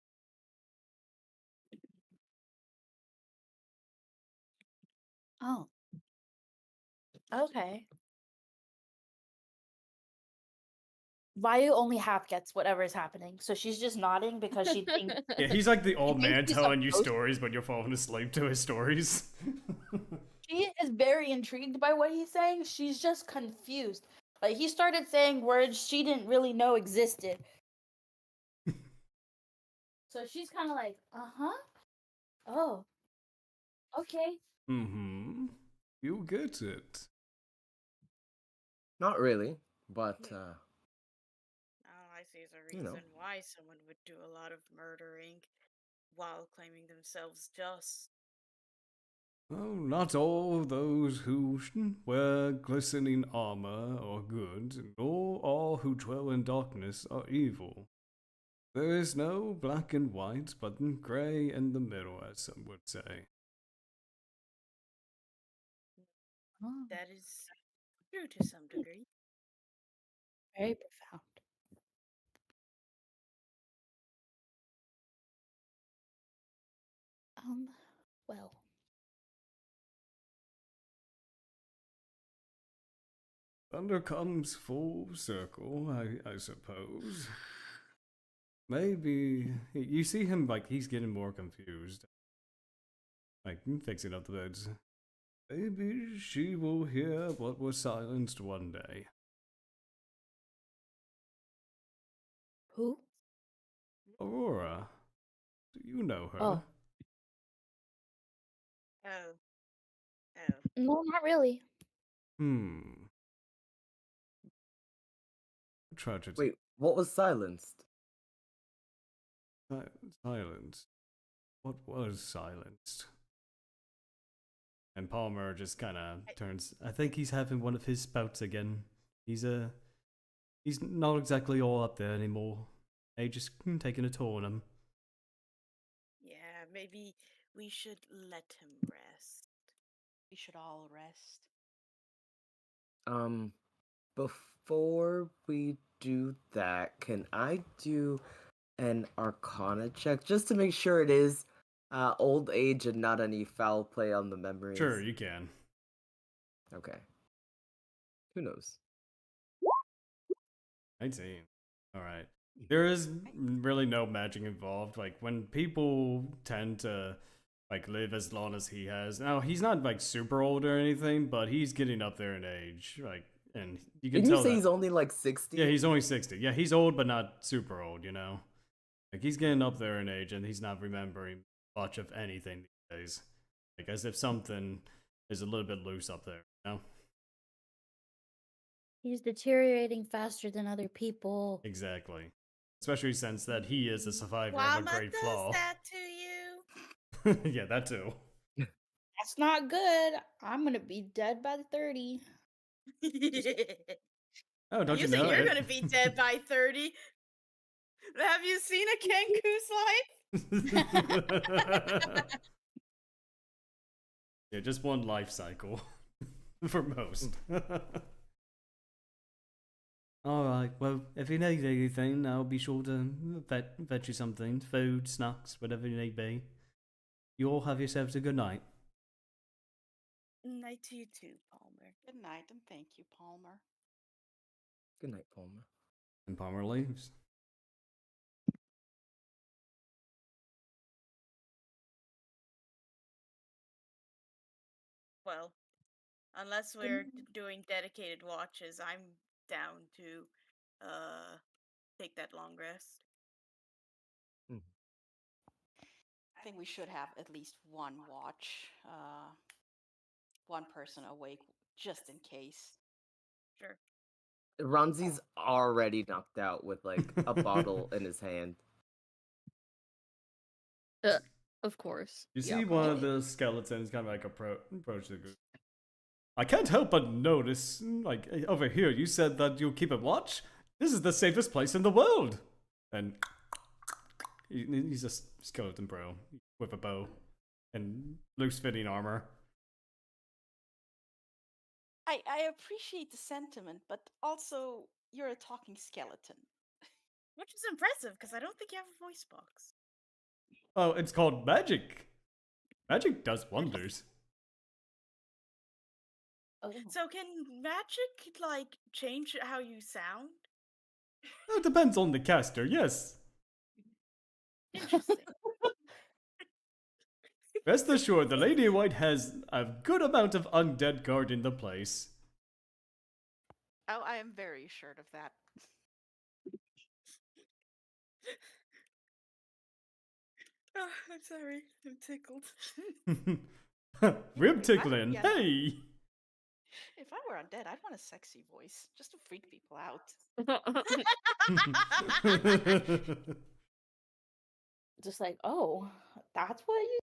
Oh. Okay. Vayu only half gets whatever is happening, so she's just nodding because she thinks Yeah, he's like the old thinks man he's telling you supposed- stories, but you're falling asleep to his stories. she is very intrigued by what he's saying. She's just confused. Like he started saying words she didn't really know existed. So she's kind of like, uh-huh. Oh. Okay. Mm-hmm. You get it. Not really, but All I see is a you know. reason why someone would do a lot of murdering while claiming themselves just. Oh, not all those who wear glistening armor are good, nor all who dwell in darkness are evil. There is no black and white, but grey in the middle, as some would say. Oh, That is true to some degree. very profound. Well. Thunder comes full circle, I suppose. Maybe you see him like he's getting more confused, like fixing up the beds. Maybe she will hear what was silenced one day. Who? Aurora, do you know her? Oh. Oh. Oh. No, not really. Tragedy. Wait, what was silenced? Silence. What was silenced? And Palmer just kind of turns. I think he's having one of his spouts again. He's not exactly all up there anymore. Age is taking a toll on him. Yeah, maybe we should let him rest. We should all rest. Before we do that, can I do an Arcana check just to make sure it is old age and not any foul play on the memories? Sure, you can. Okay. Who knows? 19. Alright. There is really no magic involved. Like, when people tend to, like, live as long as he has. Now, he's not, like, super old or anything, but he's getting up there in age. Like, and you can Didn't tell you say that. he's only like 60? Yeah, he's only 60. Yeah, he's old, but not super old, you know? Like, he's getting up there in age, and he's not remembering much of anything these days. Like, as if something is a little bit loose up there, you know? He's deteriorating faster than other people. Exactly. Especially since that he is a survivor of a Llama great does flaw. that to you? Yeah, that too. That's not good. I'm gonna be dead by the 30. Oh, don't You you say know you're it? gonna be dead by 30? Have you seen a Kenku's life? Yeah, just one life cycle for most. Alright, well, if you need anything, I'll be sure to fetch you something. Food, snacks, whatever you need be. you all have yourselves a good night. Night to you too, Palmer. Good night, and thank you, Palmer. Good night, Palmer. And Palmer leaves. Well, unless we're doing dedicated watches, I'm down to take that long rest. I think we should have at least one watch, one person awake, just in case. Sure. Ronzi's already knocked out with like a bottle in his hand. Of course. You Yeah, see one of probably. the skeletons kind of like approach the group. I can't help but notice, like, over here, you said that you'll keep a watch? This is the safest place in the world! And he's a skeleton bro with a bow and loose-fitting armor. I appreciate the sentiment, but also you're a talking skeleton. Which is impressive, because I don't think you have a voice box. Oh, it's called magic. Magic does wonders. Oh. So can magic, like, change how you sound? It depends on the caster, yes. Interesting. Rest assured, the Lady in White has a good amount of undead guarding the place. Oh, I am very assured of that. Oh, I'm sorry. I'm tickled. Rib tickling, yeah. hey! If I were undead, I'd want a sexy voice, just to freak people out. Just like, oh, that's what you like?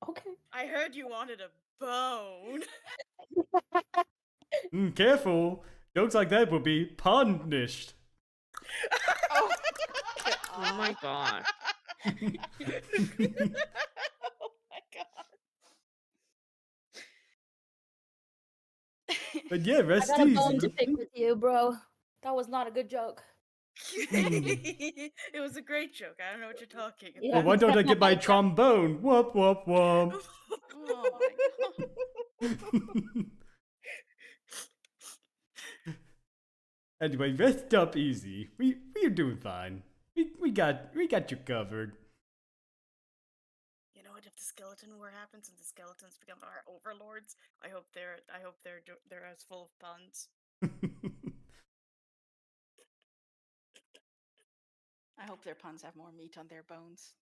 Okay. I heard you wanted a bone. Careful! Jokes like that will be punished. Oh, Oh my god. oh my god. But yeah, I rest got a bone easy. to pick with you, bro. That was not a good joke. It was a great joke. I don't know what you're talking about. Yeah. Well, why don't I get my trombone? Whoop, whoop, whoop. Oh my god. Anyway, rest up easy. We're doing fine. We got you covered. You know what? If the skeleton war happens and the skeletons become our overlords, I hope they're as full of puns. I hope their puns have more meat on their bones.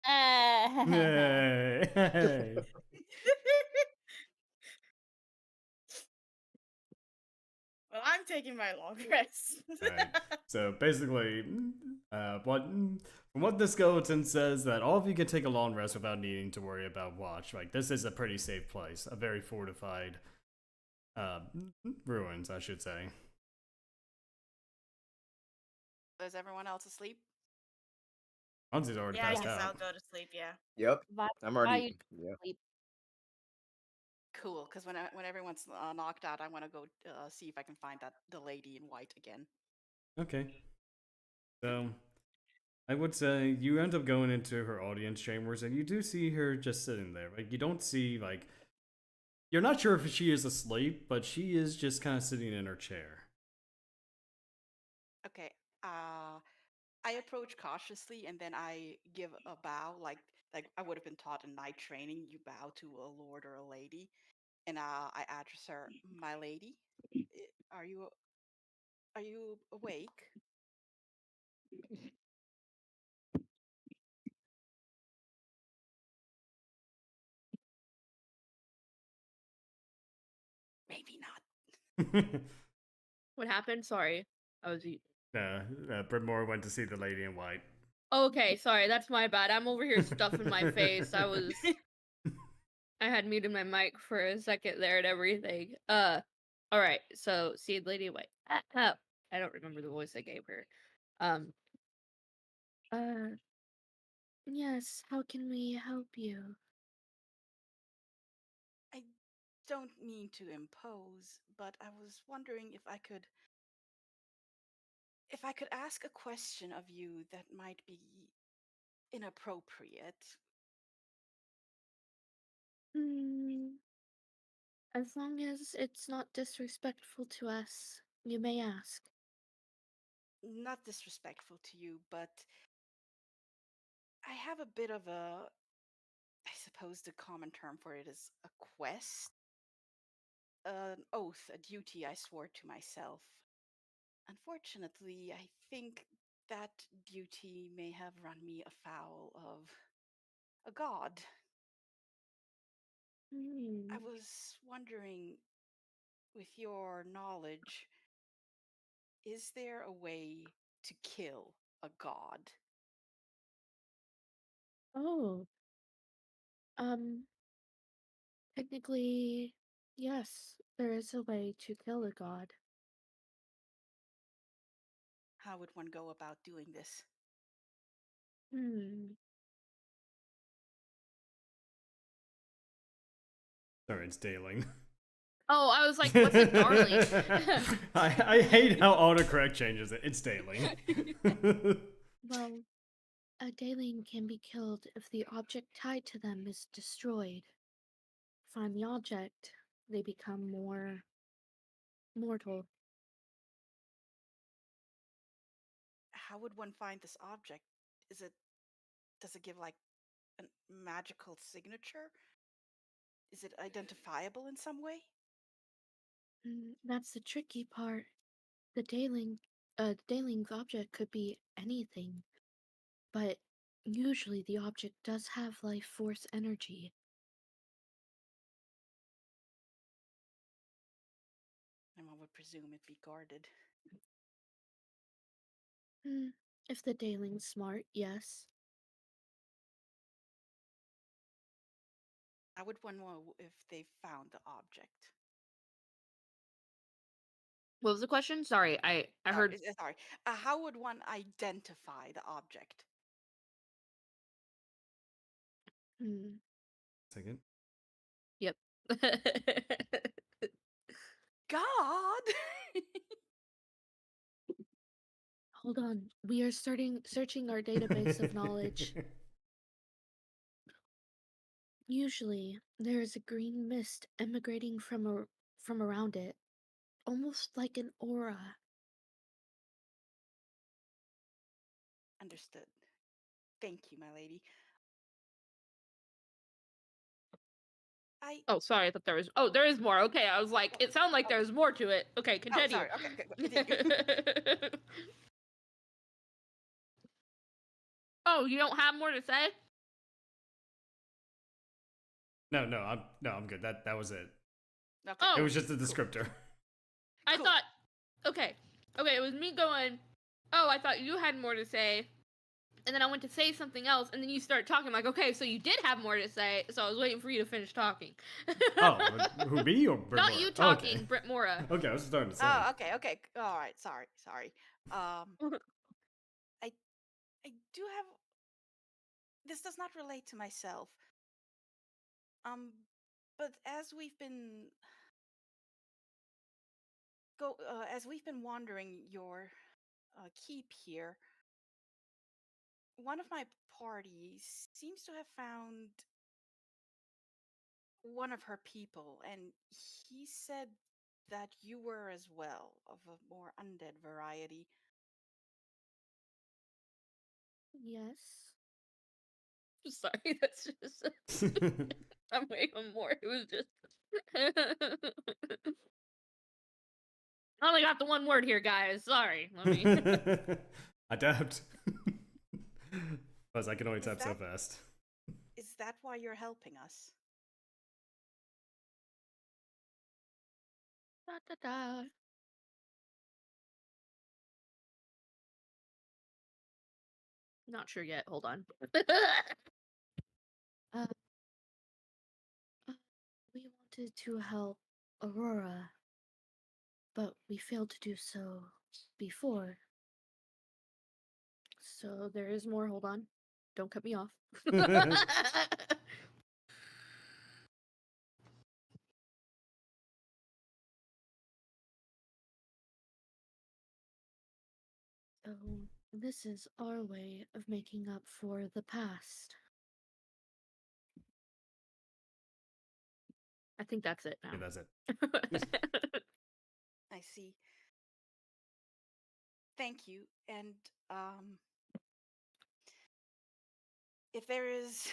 Hey, hey. Well, I'm taking my long rest. Right. So basically, from what the skeleton says, that all of you can take a long rest without needing to worry about watch. Like, this is a pretty safe place, a very fortified ruins, I should say. Is everyone else asleep? Ronzi's already Yeah, I passed guess I'll out. go to sleep. Yeah. Yep. Vi- I'm already. Vayu Yeah. sleep. Cool, because when everyone's knocked out, I want to go see if I can find the lady in white again. Okay. So, I would say you end up going into her audience chambers, and you do see her just sitting there. Like, you don't see, like, you're not sure if she is asleep, but she is just kind of sitting in her chair. Okay. I approach cautiously and then I give a bow, like I would have been taught in knight training. You bow to a lord or a lady, and I address her, my lady. Are you awake? Maybe not. What happened? Sorry. I was eating. Brytmora went to see the lady in white. Okay, sorry, that's my bad. I'm over here stuffing my face. I had muted my mic for a second there and everything. Alright, so Seed Lady White. I don't remember the voice I gave her. Yes, how can we help you? I don't mean to impose, but I was wondering if I could ask a question of you that might be inappropriate. As long as it's not disrespectful to us, you may ask. Not disrespectful to you, but I have a bit of a, I suppose the common term for it is a quest, an oath, a duty I swore to myself. Unfortunately, I think that duty may have run me afoul of a god. I was wondering, with your knowledge, is there a way to kill a god? Oh, um, technically, yes, there is a way to kill a god. How would one go about doing this? Sorry, it's Daling. Oh, I was like, what's a darling? I hate how autocorrect changes it. It's Daling. Well, a daling can be killed if the object tied to them is destroyed. Find the object, they become more mortal. How would one find this object? Does it give like a magical signature? Is it identifiable in some way? That's the tricky part. The daling's object could be anything, but usually the object does have life force energy. And one would presume it be guarded. If the daling's smart, yes. How would one know if they found the object? What was the question? Sorry, I heard. Sorry. How would one identify the object? Second. Yep. God! Hold on. We are searching our database of knowledge. Usually, there is a green mist emigrating from around it, almost like an aura. Understood. Thank you, my lady. Oh, sorry. I thought there was. Oh, there is more. Okay, I was like, it sounded like there was more to it. Okay, continue. Oh, sorry. Okay, continue. Oh, you don't have more to say? No, I'm good. That was it. Okay. Oh, It was just a descriptor. I Cool. thought. Okay, it was me going. Oh, I thought you had more to say, and then I went to say something else, and then you started talking. I'm like, okay, so you did have more to say, so I was waiting for you to finish talking. Oh, who, me or Brytmora? Not you talking, Okay. Brytmora. Okay, I was starting to say. Oh, okay. All right. Sorry. I do have. This does not relate to myself. But as we've been wandering your keep here, one of my parties seems to have found one of her people, and he said that you were as well, of a more undead variety. Yes. Sorry, that's just. I'm waiting more. It was just. I only got the one word here, guys. Sorry. Let me. Adapt. Plus, I can only type so fast. Is that why you're helping us? Da, da, da. Not sure yet. Hold on. We wanted to help Aurora, but we failed to do so before. So there is more. Hold on. Don't cut me off. So This is our way of making up for the past. I think that's it now. Yeah, that's it. I see. Thank you. And if there is,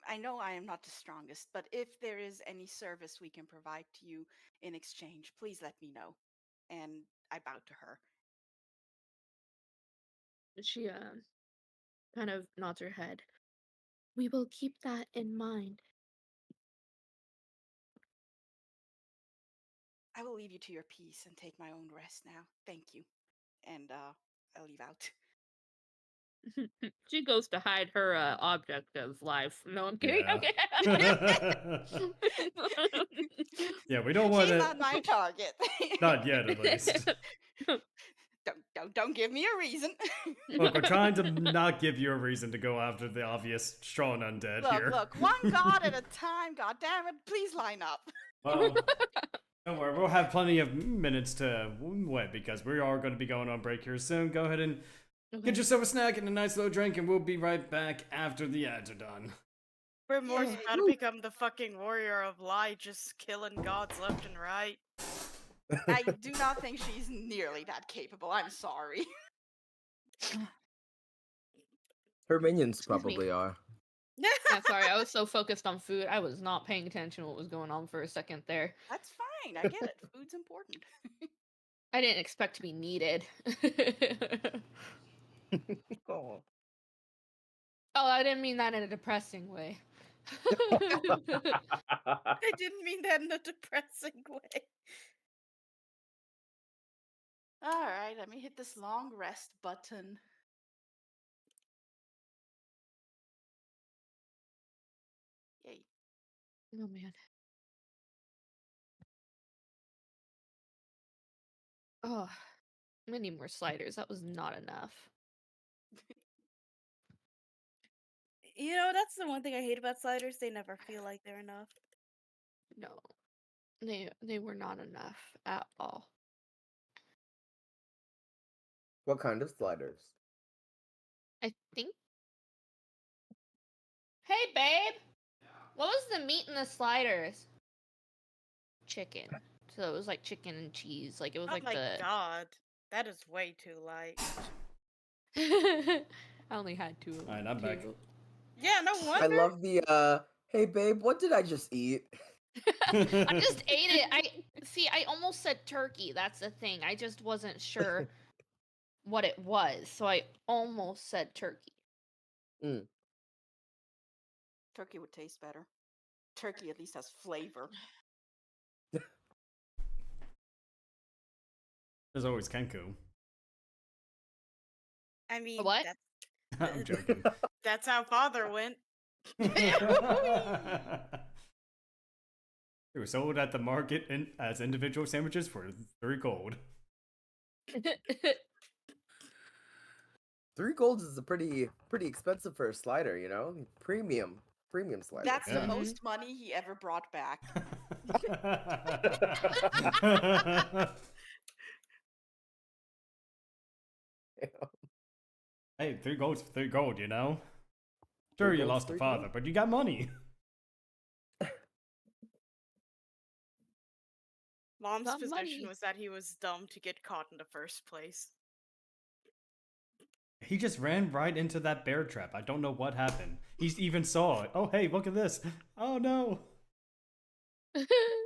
I know I am not the strongest, but if there is any service we can provide to you in exchange, please let me know. And I bowed to her. She kind of nods her head. We will keep that in mind. I will leave you to your peace and take my own rest now. Thank you. And I leave out. She goes to hide her object of life. No, I'm kidding. Yeah. Okay. Yeah, we don't want She's to. not my target. Not yet, at least. Don't give me a reason. Look, we're trying to not give you a reason to go after the obvious strong undead here. Look, one god at a time. God damn it! Please line up. Well, don't worry, we'll have plenty of minutes to wait because we are going to be going on break here soon. Go ahead and get yourself a snack and a nice little drink, and we'll be right back after the ads are done. Brytmora's Yay. about to become the fucking warrior of light, just killing gods left and right. I do not think she's nearly that capable. I'm sorry. Her minions Excuse me. probably are. Yeah, sorry, I was so focused on food, I was not paying attention to what was going on for a second there. That's fine. I get it. Food's important. I didn't expect to be needed. Oh. Oh, I didn't mean that in a depressing way. I didn't mean that in a depressing way. All right, let me hit this long rest button. Yay. Oh man. Oh, I need more sliders. That was not enough. You know, that's the one thing I hate about sliders. They never feel like they're enough. No, they were not enough at all. What kind of sliders? I think. Hey, babe. What was the meat in the sliders? Chicken. So it was like chicken and cheese. Like it was Oh like my the. god. That is way too light. I only had two. Alright, I'm back. Yeah, no I wonder. love the hey babe, what did I just eat? I just ate it. I almost said turkey. That's the thing. I just wasn't sure what it was, so I almost said turkey. Turkey would taste better. Turkey at least has flavor. There's always Kenku. I mean, What? I'm joking. That's how father went. They were sold at the market as individual sandwiches for 3 gold. 3 gold is a pretty expensive for a slider, you know? Premium slider. That's Yeah. the most money he ever brought back. Hey, 3 gold's 3 gold, you know? Sure, 3 you gold's lost a 3 father, gold. but you got money. Mom's Got position money. was that he was dumb to get caught in the first place. He just ran right into that bear trap. I don't know what happened. He even saw it. Oh, hey, look at this. Oh, no.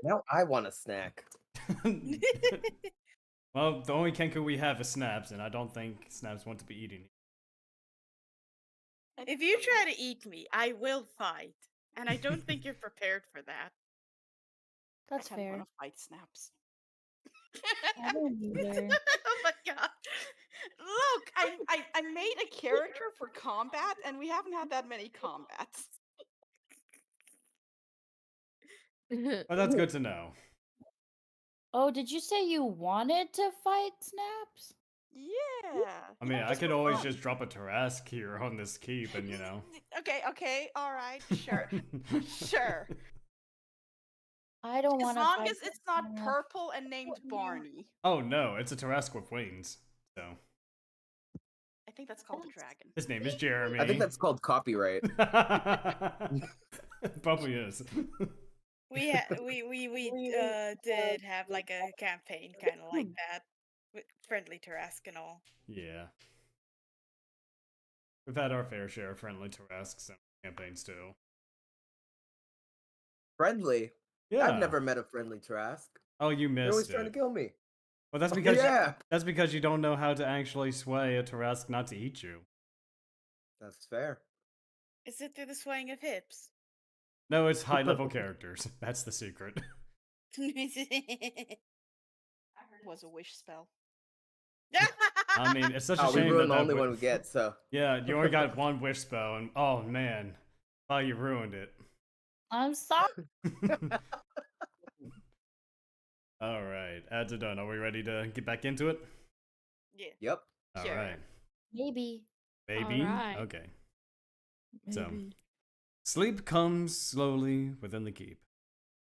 Now I want a snack. Well, the only Kenku we have is Snaps, and I don't think Snaps want to be eating. If you try to eat me, I will fight. And I don't think you're prepared for that. That's I don't fair. want to fight Snaps. I don't either. Oh my god. Look, I made a character for combat, and we haven't had that many combats. Well, that's good to know. Oh, did you say you wanted to fight Snaps? Yeah. I mean, I just could for always fun. just drop a Tarask here on this keep, and you know. Okay, all right, sure, sure. I don't As want to long fight as it's not Snaps. purple and named Barney. Oh no, it's a Tarask with wings. So I I think that's called the dragon. His name is Jeremy. I think that's called copyright. Probably is. We did have like a campaign kind of like that with friendly Tarask and all. Yeah. We've had our fair share of friendly Tarasks and campaigns too. Friendly? Yeah. I've never met a friendly Trask. Oh, you missed They're always it. trying to kill me. Well, that's because you don't know how to actually sway a Tarask not to eat you. That's fair. Is it through the swaying of hips? No, it's high-level characters. That's the secret. Was a wish spell. I mean, it's such a Oh, we shame ruin that the only one we would... get, so. Yeah, you only got one wish spell, and oh man, oh, you ruined it. I'm sorry. All right, ads are done. Are we ready to get back into it? Yeah. Yep. All Sure. right. Maybe. Baby? Alright. Okay. So, sleep comes slowly within the keep,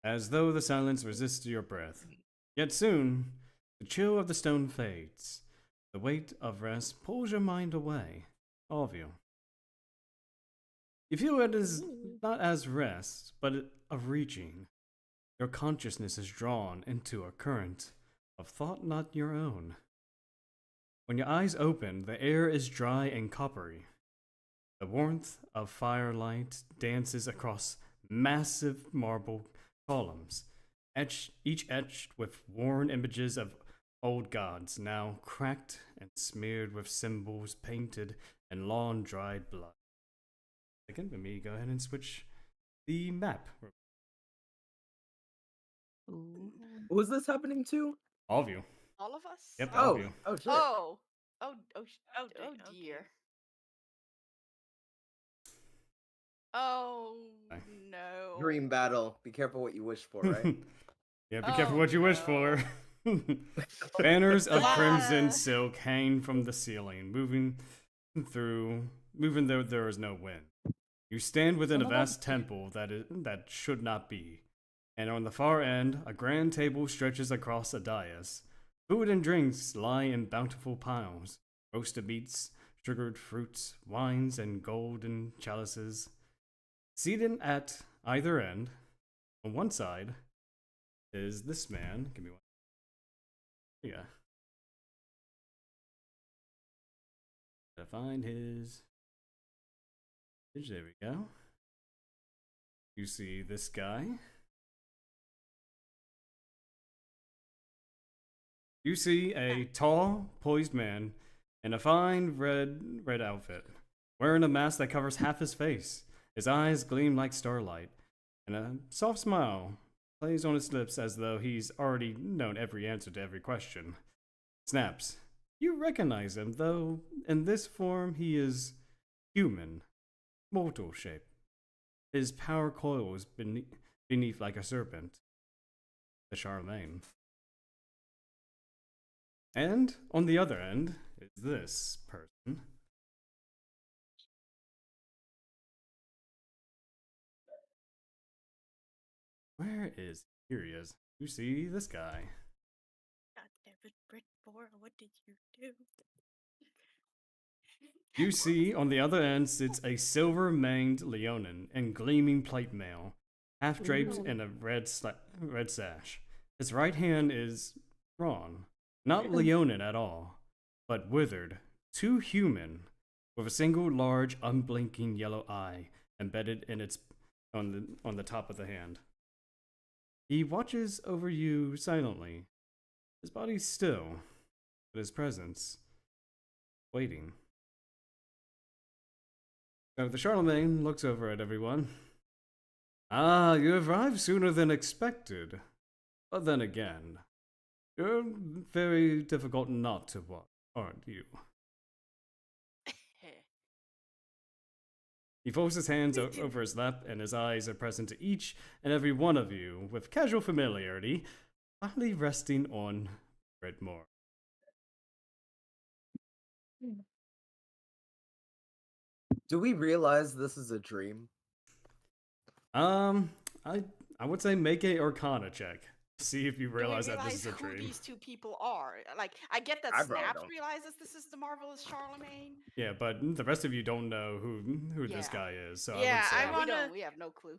as though the silence resists your breath. Yet soon, the chill of the stone fades. The weight of rest pulls your mind away, all of you. You feel it is not as rest, but of reaching. Your consciousness is drawn into a current of thought not your own. When your eyes open, the air is dry and coppery. The warmth of firelight dances across massive marble columns, each etched with worn images of old gods, now cracked and smeared with symbols painted in long-dried blood. Second, let me go ahead and switch the map. Who's this happening to? All of you. All of us? Yep, all Oh, of you. oh shit. Oh. Oh Okay. dear. Oh Okay. no. Dream battle. Be careful what you wish for, right? Yeah, be careful Oh, what you wish for. Banners of crimson Ah. silk hang from the ceiling, moving though there is no wind. You stand within a vast temple that should not be, and on the far end, a grand table stretches across a dais. Food and drinks lie in bountiful piles, roasted meats, sugared fruits, wines, and golden chalices. Seated at either end, on one side, is this man. Give me one. Yeah. Gotta find his. There we go. You see this guy. You see a tall, poised man in a fine red outfit, wearing a mask that covers half his face. His eyes gleam like starlight, and a soft smile plays on his lips as though he's already known every answer to every question. Snaps. You recognize him, though in this form he is human, mortal shape. His power coils beneath like a serpent. The Charlemagne. And on the other end is this person. Where is he? Here he is. You see this guy. God damn it, Brytmora, what did you do? You see on the other end sits a silver-maned Leonin in gleaming plate mail, half draped in a red sash. His right hand is drawn. Not Leonin at all, but withered, too human, with a single large, unblinking yellow eye embedded in its on the top of the hand. He watches over you silently, his body still, but his presence waiting. So the Charlemagne looks over at everyone. Ah, you arrived sooner than expected. But then again, you're very difficult not to watch, aren't you? He folds his hands over his lap, and his eyes are present to each and every one of you with casual familiarity, finally resting on Brytmora. Do we realize this is a dream? I would say make a Arcana check. See if you Do we realize that this is a who dream. these two people are? Like, I get that I probably Snaps don't. realizes this is the marvelous Charlemagne. Yeah, but the rest of you don't know who this Yeah. guy is. So Yeah, I I would say, wanna- We have no clue.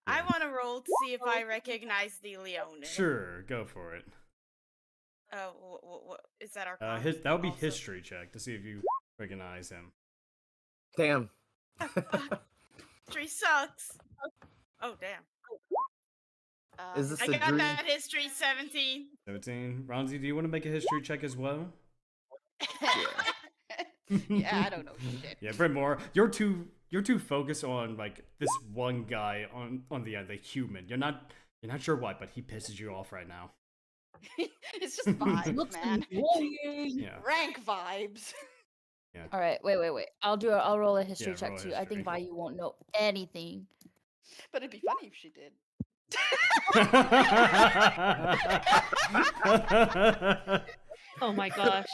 I Yeah. want to roll to see if I recognize the Leonin. Sure, go for it. What is that our That would be history check to see if you recognize him. Damn. History sucks. Oh damn! Is this I a got dream? that history 17. 17. Ronzi, do you want to make a history check as well? Yeah, I don't know shit. Yeah, Brytmora, you're too focused on like this one guy on the human. You're not sure why, but he pisses you off right now. It's just vibes, Looks man. annoying. Yeah. Rank vibes. Yeah. All right, wait. I'll roll a history Yeah, check roll a too. I think history. Vayu won't know anything. But it'd be funny if she did. Oh my gosh.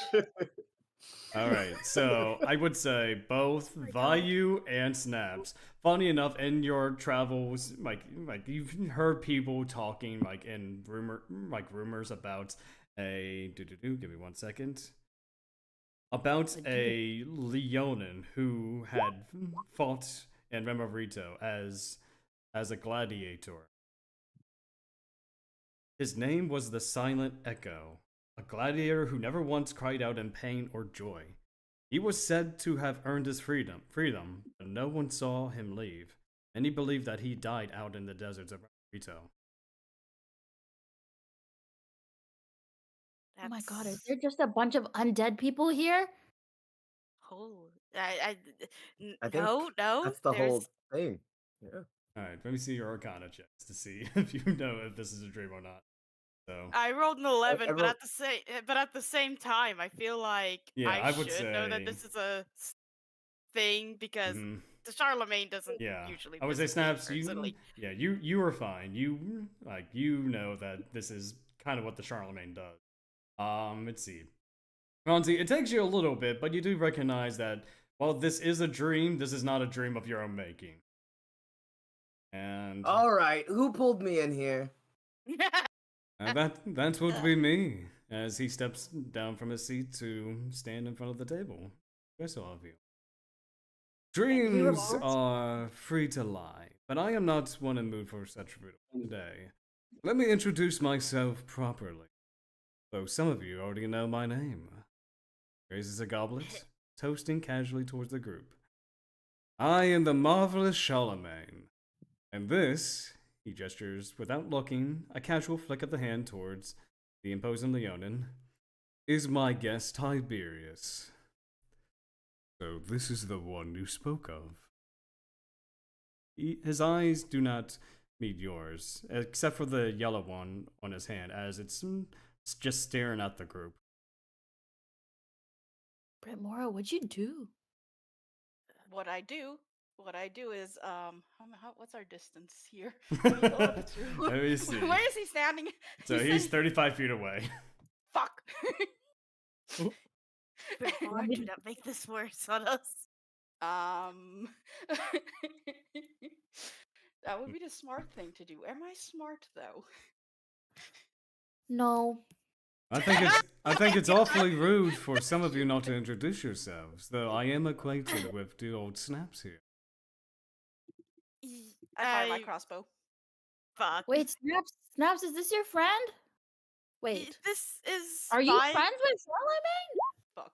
All right, so I would say both Vayu and Snaps. Funny enough, in your travels, like you've heard people talking like in rumors about a give me 1 second. About a Leonin who had fought in Remorito as a gladiator. His name was the Silent Echo, a gladiator who never once cried out in pain or joy. He was said to have earned his freedom, but no one saw him leave. Many believe that he died out in the deserts of Rito. Oh my god, is there just a bunch of undead people here? Oh, I think no. that's the there's- whole thing. Yeah. Alright, let me see your Arcana checks to see if you know if this is a dream or not. So I rolled an 11, I but at the same time, I feel like Yeah, I would should know that say- this is a thing because mhm. the Charlemagne doesn't Yeah, usually. I would say visit me Snaps. personally. You were fine. You know that this is kind of what the Charlemagne does. Let's see, Ronzi. It takes you a little bit, but you do recognize that while this is a dream, this is not a dream of your own making. And All right, who pulled me in here? that's what be me. As he steps down from his seat to stand in front of the table. Yes, all of you. Dreams are free to lie, but I am not one in the mood for such riddle today. Let me introduce myself properly, though some of you already know my name. Raises a goblet, toasting casually towards the group. I am the marvelous Charlemagne, and this, he gestures without looking, a casual flick of the hand towards the imposing Leonin, is my guest Tiberius. So this is the one you spoke of. His eyes do not meet yours, except for the yellow one on his hand, as it's just staring at the group. Brytmora, what'd you do? What I do is what's our distance here? Let me see. Where is he standing? So he's 35 feet away. Fuck. Before, do not make this worse on us. That would be the smart thing to do. Am I smart though? No. I think it's awfully rude for some of you not to introduce yourselves, though I am acquainted with the old Snaps here. I fire my crossbow. Fuck. Wait, Snaps, is this your friend? Wait. This is. Are you my- friends with Charlemagne? Fuck.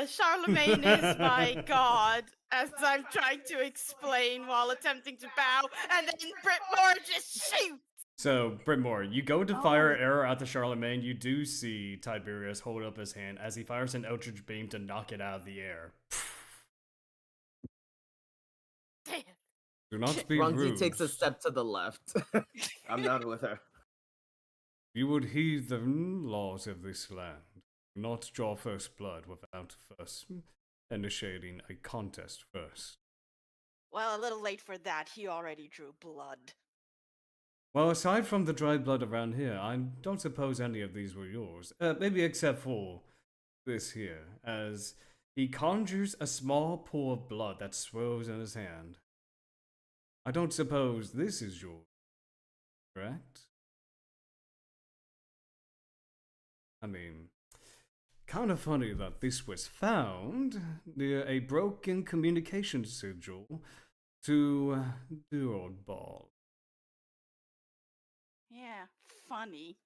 Charlemagne is my god, as I'm trying to explain while attempting to bow, and then Brytmora just shoots. So, Brytmora, you go to fire an arrow at the Charlemagne. You do see Tiberius hold up his hand as he fires an Eldritch Beam to knock it out of the air. Damn. Do not be Ronzi rude. takes a step to the left. I'm not with her. You would heed the laws of this land. Not draw first blood without first initiating a contest first. Well, a little late for that. He already drew blood. Well, aside from the dried blood around here, I don't suppose any of these were yours. Maybe except for this here, as he conjures a small pool of blood that swirls in his hand. I don't suppose this is yours, correct? I mean, kind of funny that this was found near a broken communication sigil to the old ball. Yeah, funny.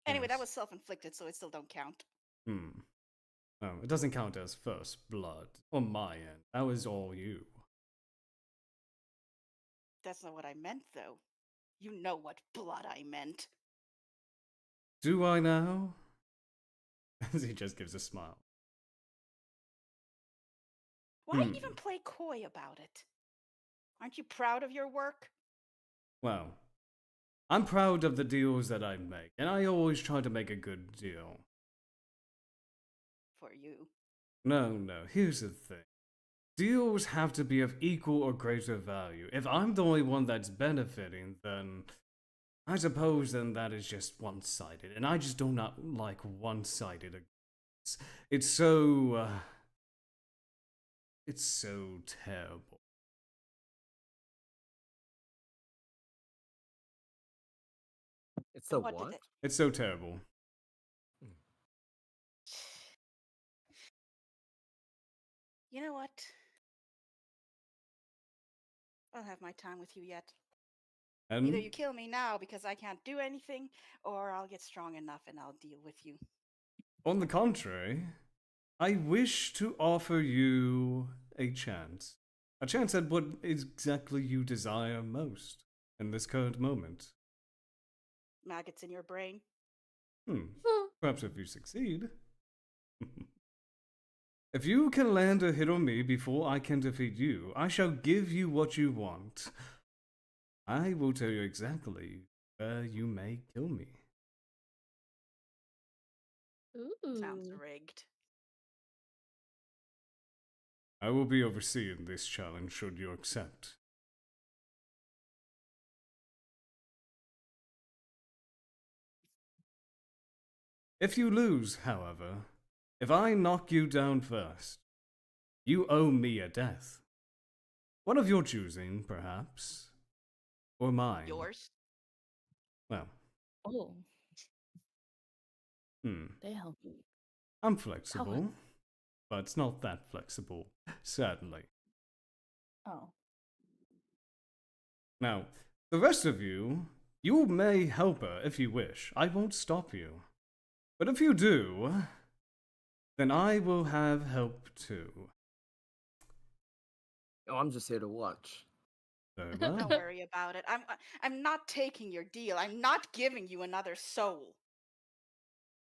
Anyway, that Yes. was self-inflicted, so it still don't count. Oh, it doesn't count as first blood on my end. That was all you. That's not what I meant, though. You know what blood I meant. Do I now? As he just gives a smile. Why even play coy about it? Aren't you proud of your work? Well, I'm proud of the deals that I make, and I always try to make a good deal. For you. No, here's the thing. Deals have to be of equal or greater value. If I'm the only one that's benefiting, then I suppose then that is just one-sided, and I just do not like one-sided agreements. It's so terrible. It's so What did what? it? It's so terrible. You know what? I'll have my time with you yet. And Either you kill me now because I can't do anything, or I'll get strong enough and I'll deal with you. on the contrary, I wish to offer you a chance. A chance at what exactly you desire most in this current moment. Maggots in your brain. Perhaps if you succeed. If you can land a hit on me before I can defeat you, I shall give you what you want. I will tell you exactly where you may kill me. Sounds Ooh. rigged. I will be overseeing this challenge should you accept. If you lose, however, if I knock you down first, you owe me a death. One of your choosing, perhaps, or mine. Yours? Well, Oh, damn. I'm flexible, but it's not that flexible, sadly. Oh. Now, the rest of you, you may help her if you wish. I won't stop you. But if you do, then I will have help too. Oh, I'm just here to watch. Very well. Don't worry about it. I'm not taking your deal. I'm not giving you another soul.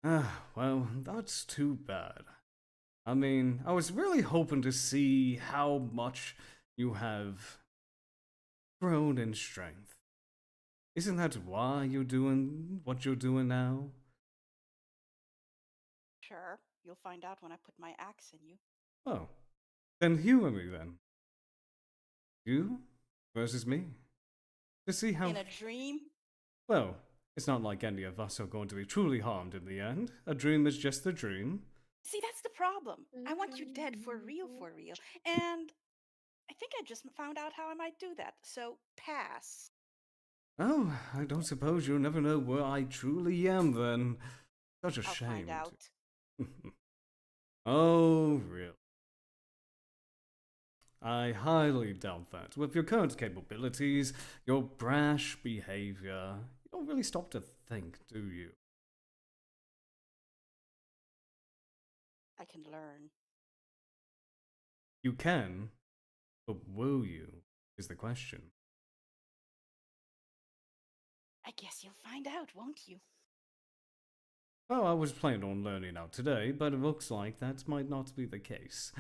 Well, that's too bad. I mean, I was really hoping to see how much you have grown in strength. Isn't that why you're doing what you're doing now? Sure, you'll find out when I put my axe in you. Oh, then humor me then. You versus me. To see how. In a dream? Well, it's not like any of us are going to be truly harmed in the end. A dream is just a dream. See, that's the problem. I want you dead for real, and I think I just found out how I might do that, so pass. Oh, I don't suppose you'll never know where I truly am then. Such a I'll shame. find out. Oh, really? I highly doubt that. With your current capabilities, your brash behavior, you don't really stop to think, do you? I can learn. You can, but will you, is the question. I guess you'll find out, won't you? Well, I was planning on learning out today, but it looks like that might not be the case.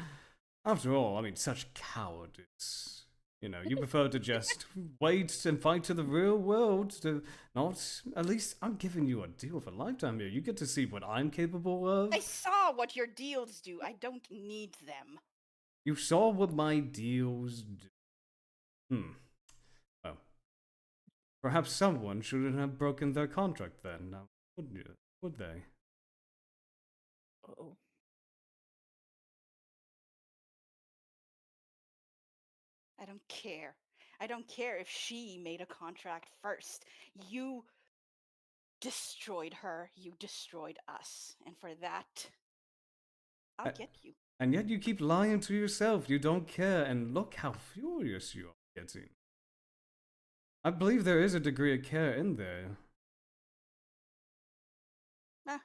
After all, I mean, such cowardice. You know, you prefer to just wait and fight to the real world to not. At least I'm giving you a deal of a lifetime here. You get to see what I'm capable of. I saw what your deals do. I don't need them. You saw what my deals do. Well, perhaps someone shouldn't have broken their contract then, now, would they? Oh. I don't care. I don't care if she made a contract first. You destroyed her, you destroyed us. And for that, I'll get you. And yet you keep lying to yourself. You don't care, and look how furious you are getting. I believe there is a degree of care in there.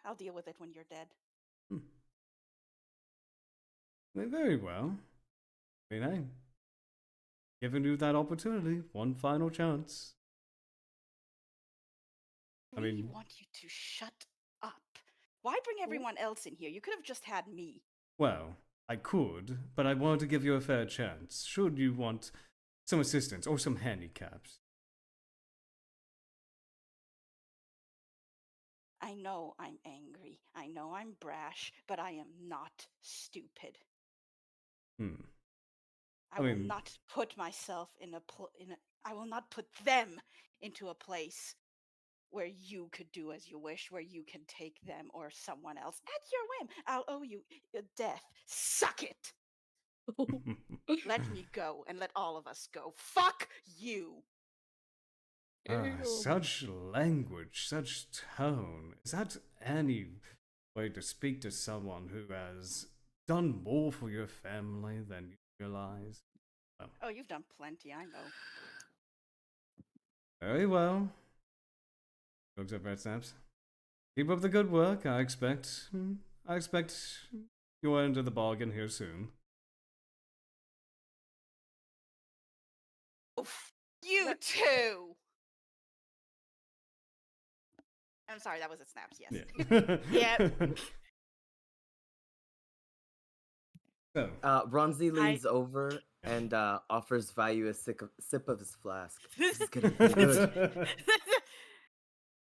I'll deal with it when you're dead. Very well. I mean, I'm giving you that opportunity. One final chance. I really want you to shut up. Why bring everyone else in here? You could have just had me. Well, I could, but I wanted to give you a fair chance. Should you want some assistance or some handicaps? I know I'm angry. I know I'm brash, but I am not stupid. I will not put myself I will not put them into a place where you could do as you wish, where you can take them or someone else at your whim. I'll owe you death. Suck it. Let me go and let all of us go. Fuck you. Such language, such tone. Is that any way to speak to someone who has done more for your family than you realize? Oh, you've done plenty, I know. Very well. Looks up at Snaps. Keep up the good work. I expect you'll end of the bargain here soon. Oh, you too. I'm sorry, that was a Snaps, yes. Yeah. Yep. So, Ronzi leans over and offers Vayu a sip of his flask. This is gonna be good.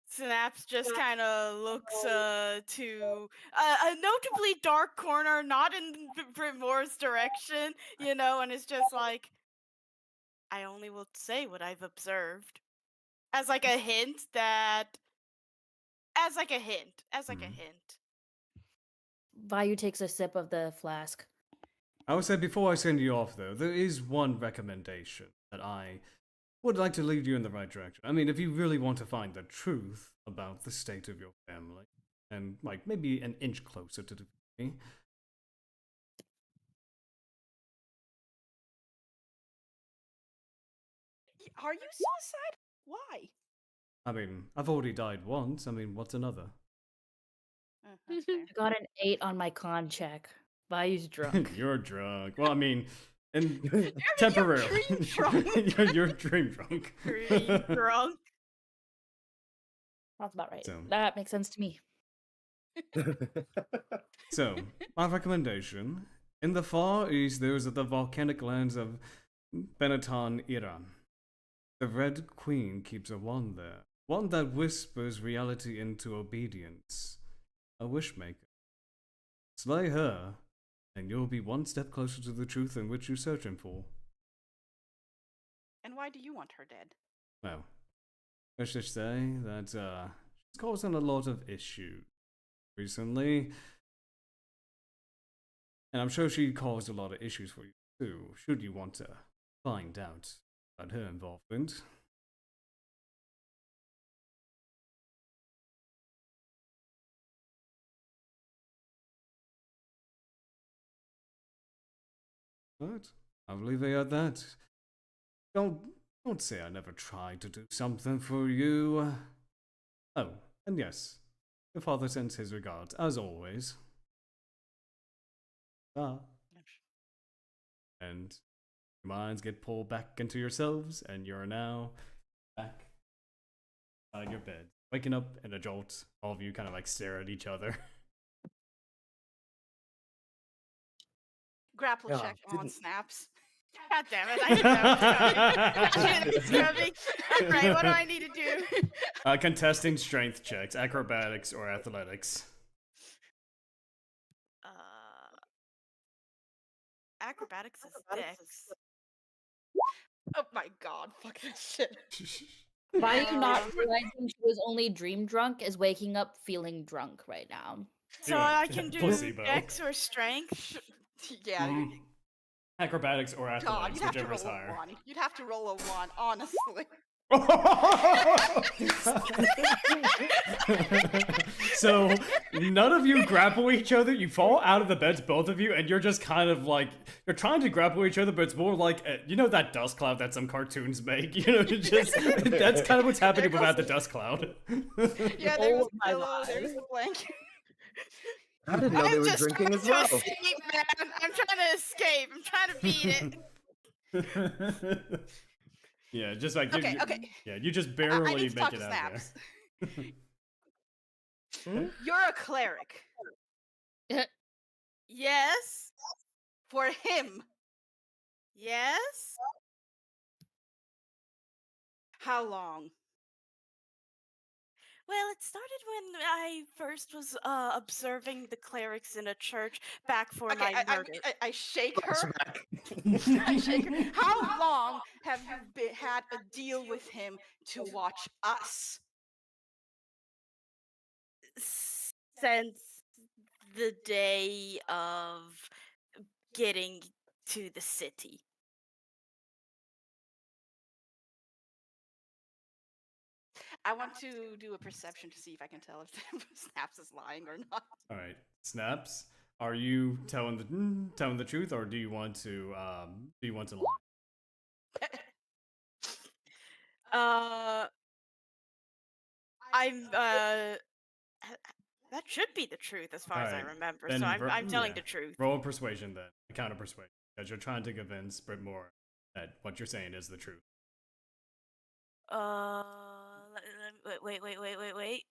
Snaps just kind of looks to a notably dark corner, not in Brytmora's direction, you know, and is just like, I only will say what I've observed. As like a hint that... As like a hint. Vayu takes a sip of the flask. I would say before I send you off, though, there is one recommendation that I would like to lead you in the right direction. I mean, if you really want to find the truth about the state of your family, and like maybe an inch closer to me. Are you suicidal? Why? I mean, I've already died once. I mean, what's another? That's fair. I got an 8 on my con check. Vayu's drunk. You're drunk. Well, I mean, and temporarily. You're dream drunk. You're dream drunk. Dream drunk. That's about right. So. That makes sense to me. So, my recommendation: in the far east, there is the volcanic lands of Benetton, Iran. The Red Queen keeps a wand there, one that whispers reality into obedience. A wishmaker. Slay her, and you'll be one step closer to the truth in which you're searching for. And why do you want her dead? Well, let's just say that she's causing a lot of issues recently. And I'm sure she caused a lot of issues for you too, should you want to find out about her involvement. But I'll leave it at that. Don't say I never tried to do something for you. Oh, and yes, your father sends his regards, as always. And your minds get pulled back into yourselves, and you're now back on your bed. Waking up in a jolt, all of you kind of like stare at each other. Grapple check on Snaps. God damn it, I knew that was coming. Alright, what do I need to do? Contesting strength checks, acrobatics, or athletics. Acrobatics is dex. Oh my god, fuck this shit. Vayu not realizing she was only dream drunk is waking up feeling drunk right now. So I can do dex or strength? Yeah. Acrobatics or athletics, God, you'd have to whichever is roll higher. a 1. You'd have to roll a 1, honestly. So none of you grapple each other. You fall out of the beds, both of you, and you're just kind of like you're trying to grapple each other, but it's more like you know that dust cloud that some cartoons make. You know, just that's kind of what's happening without the dust cloud. Yeah, there's Oh a my pillow, there's God. a blanket. I didn't know they I'm were just drinking trying as to well. escape, man. I'm trying to escape. I'm trying to beat it. Yeah, just like Okay, okay. yeah, you just I barely need to make talk it to out Snaps. there. Hmm? You're a cleric. Yes. For him. Yes. How long? Well, it started when I first was observing the clerics in a church back for Okay, my murder. I shake her. Flashback. I shake her. How long have you had a deal with him to watch us? Since the day of getting to the city. I want to do a perception to see if I can tell if Snaps is lying or not. All right, Snaps. Are you telling the truth, or do you want to lie? I'm that should be the truth as far as I Alright, remember. then So I'm telling the truth. Roll a persuasion then, a counter persuasion, because you're trying to convince Brytmora that what you're saying is the truth. Wait.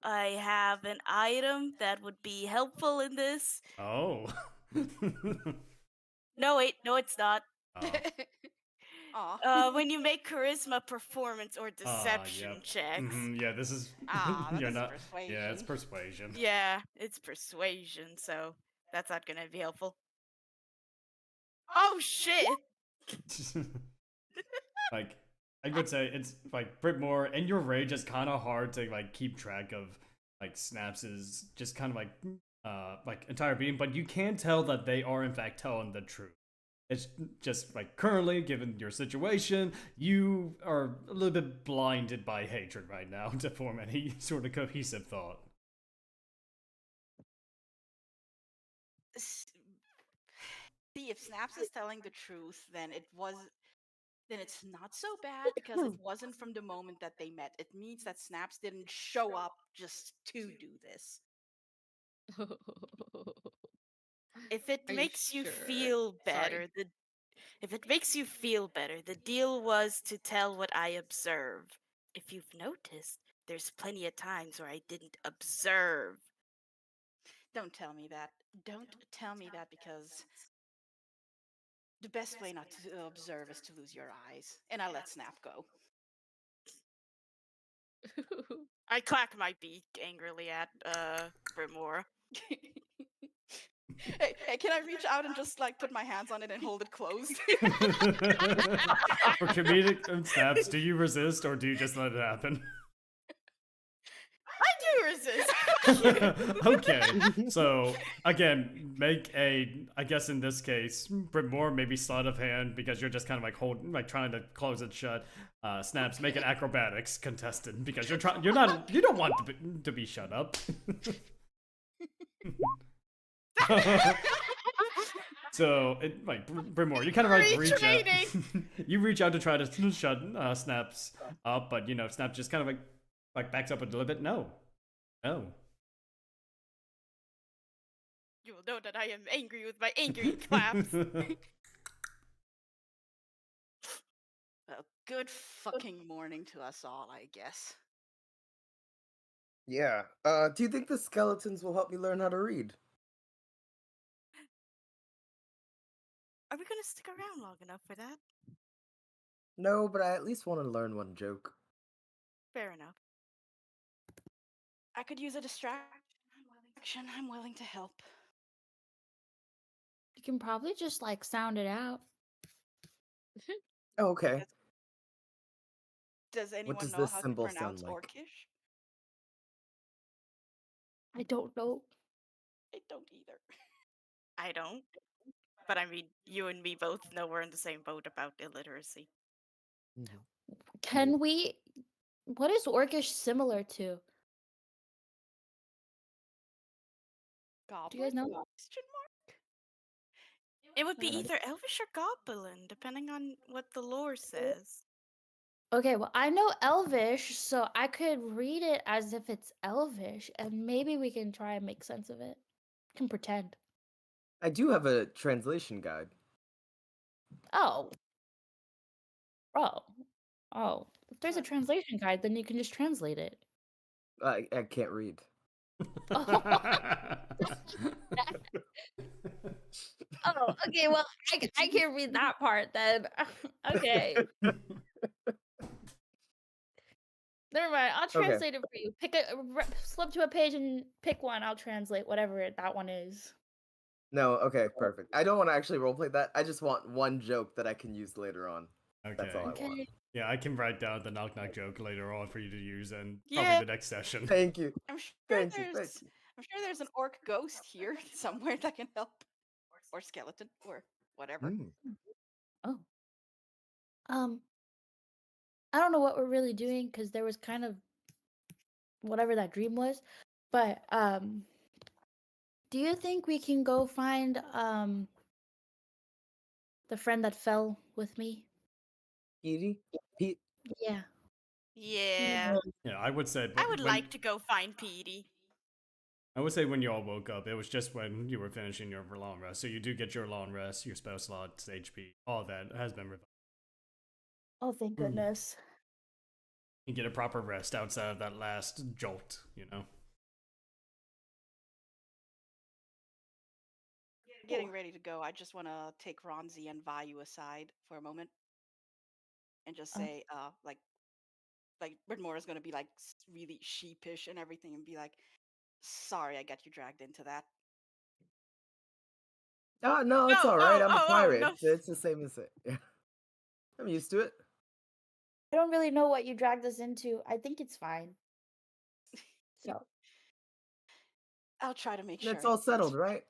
I have an item that would be helpful in this. Oh. No, wait, no, it's not. Aw. When you make charisma, performance, or deception Yep. checks. Yeah, this is. That you're is not. persuasion. Yeah, it's persuasion. Yeah, it's persuasion, so that's not gonna be helpful. Oh shit! Like, I would say it's like Brytmora, and your rage is kind of hard to like keep track of. Like Snaps is just kind of like entire being, but you can tell that they are in fact telling the truth. It's just like currently, given your situation, you are a little bit blinded by hatred right now to form any sort of cohesive thought. See, if Snaps is telling the truth, then it's not so bad because it wasn't from the moment that they met. It means that Snaps didn't show up just to do this. If it Are you makes you sure? feel better, Sorry. if it makes you feel better, the deal was to tell what I observe. If you've noticed, there's plenty of times where I didn't observe. Don't tell me that. Don't tell me that because the best way not to observe is to lose your eyes. And I let Snap go. I clack my beak angrily at Brytmora. Hey, can I reach out and just like put my hands on it and hold it closed? For comedic Snaps, do you resist or do you just let it happen? I do resist. Okay, so again, make I guess in this case, Brytmora maybe sleight of hand because you're just kind of like trying to close it shut. Snaps, make an acrobatics contestant because you don't want to be shut up. So, like Brytmora, you kind of like reach out. You reach out to try to shut Snaps up, but Snaps just kind of like backs up a little bit. No. You will know that I am angry with my angry claps. Well, good fucking morning to us all, I guess. Yeah. Do you think the skeletons will help me learn how to read? Are we gonna stick around long enough for that? No, but I at least want to learn one joke. Fair enough. I could use a distraction. I'm willing to help. You can probably just like sound it out. Oh, okay. Does anyone does know this how to symbol pronounce sound like? Orcish? I don't know. I don't either. I don't. But I mean, you and me both know we're in the same boat about illiteracy. Can we? What is Orcish similar to? Goblin? Do you guys know? Question mark? It would be I don't either Elvish or Goblin, depending on what the lore says. Okay, well, I know Elvish, so I could read it as if it's Elvish, and maybe we can try and make sense of it. Can pretend. I do have a translation guide. Oh. Oh. Oh. If there's a But- translation guide, then you can just translate it. I can't read. Oh, okay, well, I can read that part then. Okay. Never mind, I'll Okay. translate it for you. Flip to a page and pick one. I'll translate whatever that one is. No, okay, perfect. I don't want to actually roleplay that. I just want one joke that I can use later on. That's all I want. Okay. Yeah, I can write down the knock knock joke later on for you to use and Yeah. probably the next session. Thank you. I'm sure Thank you. Thank there's you. I'm sure there's an orc ghost here somewhere that can help. Or skeleton or whatever. Mm. Oh. I don't know what we're really doing because there was kind of whatever that dream was, but do you think we can go find the friend that fell with me? Petey? Pete? Yeah. Yeah. Yeah, I would say. I would like to go find Petey. I would say when you all woke up, it was just when you were finishing your long rest. So you do get your long rest, your spell slots, HP, all that has been revived. Oh, thank goodness. You get a proper rest outside of that last jolt, you know? Getting ready to go. I just want to take Ronzi and Vayu aside for a moment and just say, like Brytmora is gonna be like really sheepish and everything, and be like, "Sorry, I got you dragged into that." Oh, no, it's all right. I'm a oh, pirate. no. It's the same as it. Yeah. I'm used to it. I don't really know what you dragged us into. I think it's fine. So, I'll try to make sure It's all settled, right?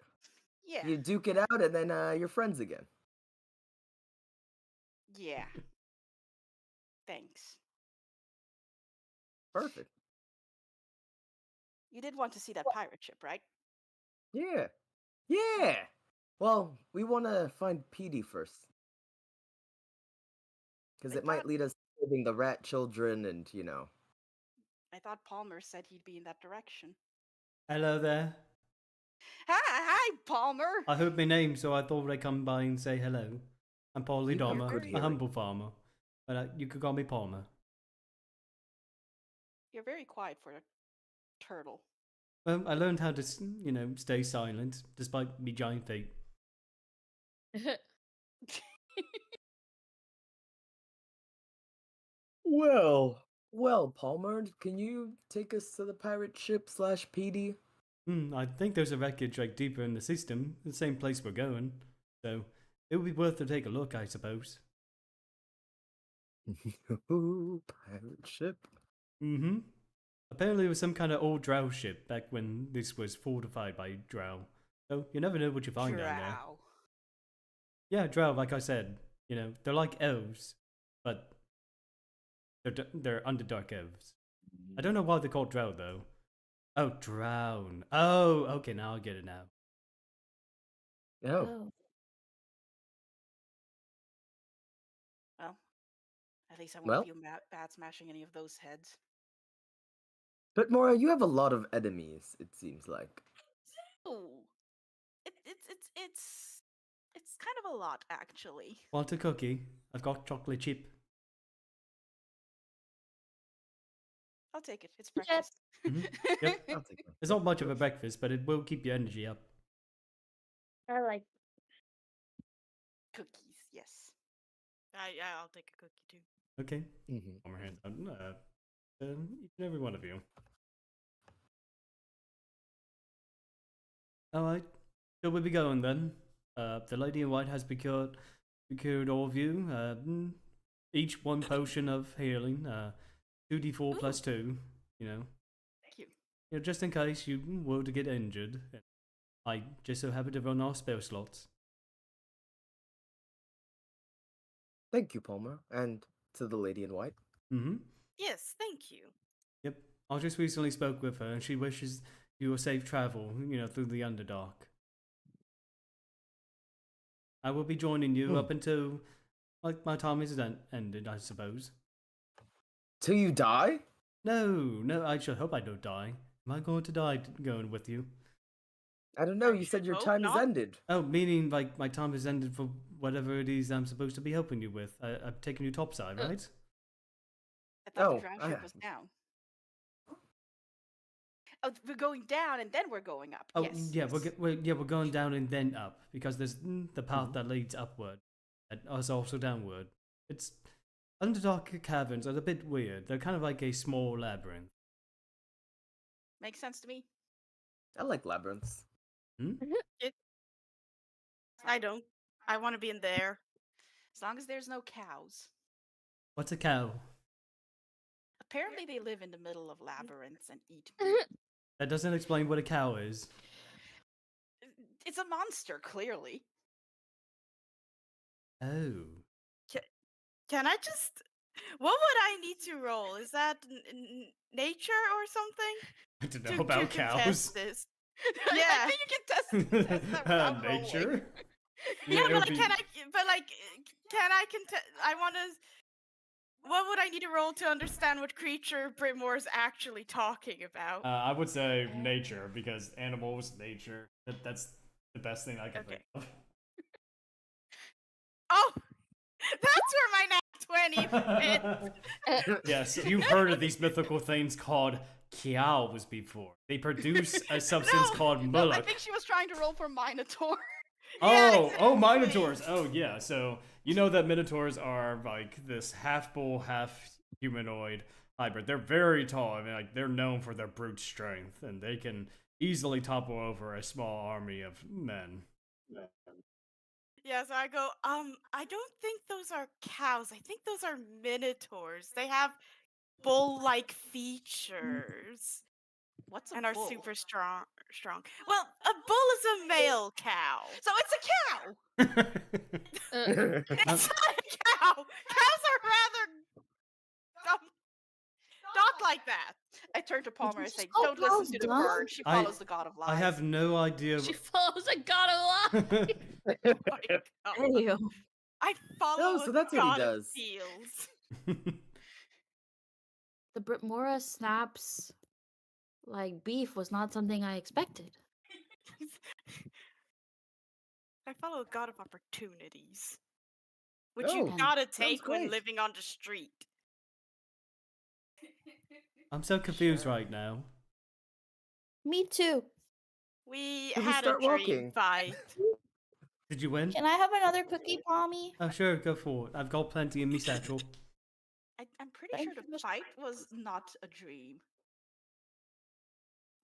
Yeah, You duke it out, and then you're friends again. yeah. Thanks. Perfect. You did want to see that pirate ship, right? Yeah. Yeah. Well, we want to find Petey first. Because I it might thought- lead us to saving the rat children and, you know. I thought Palmer said he'd be in that direction. Hello there. Hi, Palmer. I heard my name, so I thought I'd come by and say hello. I'm Paulie You have Dharma, good a hearing. humble farmer. But you could call me Palmer. You're very quiet for a turtle. Well, I learned how to, stay silent despite me giant feet. Well, Palmer, can you take us to the pirate ship / Petey? I think there's a wreckage like deeper in the system, the same place we're going. So it would be worth to take a look, I suppose. Pirate ship. Mm-hmm. Apparently it was some kind of old drow ship back when this was fortified by drow. So you never know what you find down there. Drow. Yeah, drow, like I said. They're like elves, but they're underdark elves. I don't know why they're called drow, though. Oh, drown. Oh, okay, now I get it now. Oh. Well, at least I won't Well. feel bad smashing any of those heads. But Mora, you have a lot of enemies, it seems like. Oh, it's kind of a lot, actually. Want a cookie? I've got chocolate chip. I'll take it. It's breakfast. Yep. I'll take one. It's not much of a breakfast, but it will keep your energy up. I like. Cookies, yes. I'll take a cookie too. Okay. Mhm. Palmer hands out. Each and every one of you. Alright. So we'll be going then. The lady in white has procured all of you. Each one potion of healing. 2d4 plus 2. Thank you. Just in case you were to get injured. I just so happen to run our spell slots. Thank you, Palmer. And to the lady in white. Mm-hmm. Yes, thank you. Yep. I just recently spoke with her, and she wishes you a safe travel, through the Underdark. I will be joining you up until, my time is ended, I suppose. Till you die? No, I sure hope I don't die. Am I going to die going with you? I don't know. I You said should your hope time is not. ended. Oh, meaning, my time is ended for whatever it is I'm supposed to be helping you with. I've taken you topside, right? I thought Oh, the dropship was down. Oh, we're going down and then we're going up. Oh, yes. yeah, yes. we're going down and then up, because there's the path that leads upward, and is also downward. It's Underdark caverns are a bit weird. They're kind of like a small labyrinth. Makes sense to me. I like labyrinths. I don't. I want to be in there. As long as there's no cows. What's a cow? Apparently they live in the middle of labyrinths and eat meat. That doesn't explain what a cow is. It's a monster, clearly. Oh. Can I just? What would I need to roll? Is that nature or something? I don't To- know about to contest cows. this. I Yeah. think you can test that without rolling. Nature? Yeah, it but would like, be- can I contest? I want to. What would I need to roll to understand what creature Brytmora is actually talking about? I would say nature, because animals, nature. That's the best thing I can think of. Oh, that's where my nat 20 fits. Yes, you've heard of these mythical things called kiaos before. They produce a substance called No, mullock. I think she was trying to roll for Minotaur. Oh, Yeah, Minotaurs. Oh, yeah. So you know that Minotaurs are like this half bull, half humanoid hybrid. They're very tall. I mean, like they're known for their brute strength, and they can easily topple over a small army of men. Yeah, so I go, I don't think those are cows. I think those are minotaurs. They have bull-like features What's a and are bull? super strong. Well, a bull is a male cow. So it's a cow! It's not a cow. Cows are rather not like that. I turn to Palmer and just say, call don't listen cows to the dumb? bird. She follows the god of lies. I have no idea. She follows a god of lies. Oh my God. Ew. I follow Oh, so that's what he god of does. deals. The Brytmora snaps like beef was not something I expected. I follow a god of opportunities, which Oh, you gotta sounds take when great. living on the street. I'm so confused Sure. right now. Me too. We Should we had a start dream walking? fight. Did you win? Can I have another cookie, Pommy? Oh, sure, go for it. I've got plenty in me satchel. I'm pretty Thank sure you, the Mr. fight was not a dream.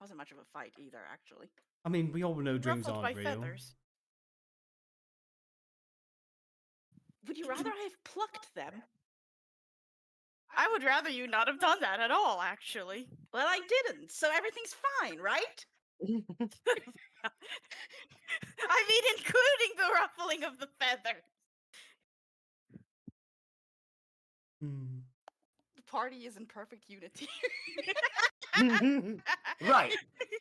Wasn't much of a fight either, actually. I mean, we all know dreams Ruffled aren't by real. feathers. Would you rather I have plucked them? I would rather you not have done that at all, actually. Well, I didn't, so everything's fine, right? I mean, including the ruffling of the feather. Hmm. The party is in perfect unity. Right.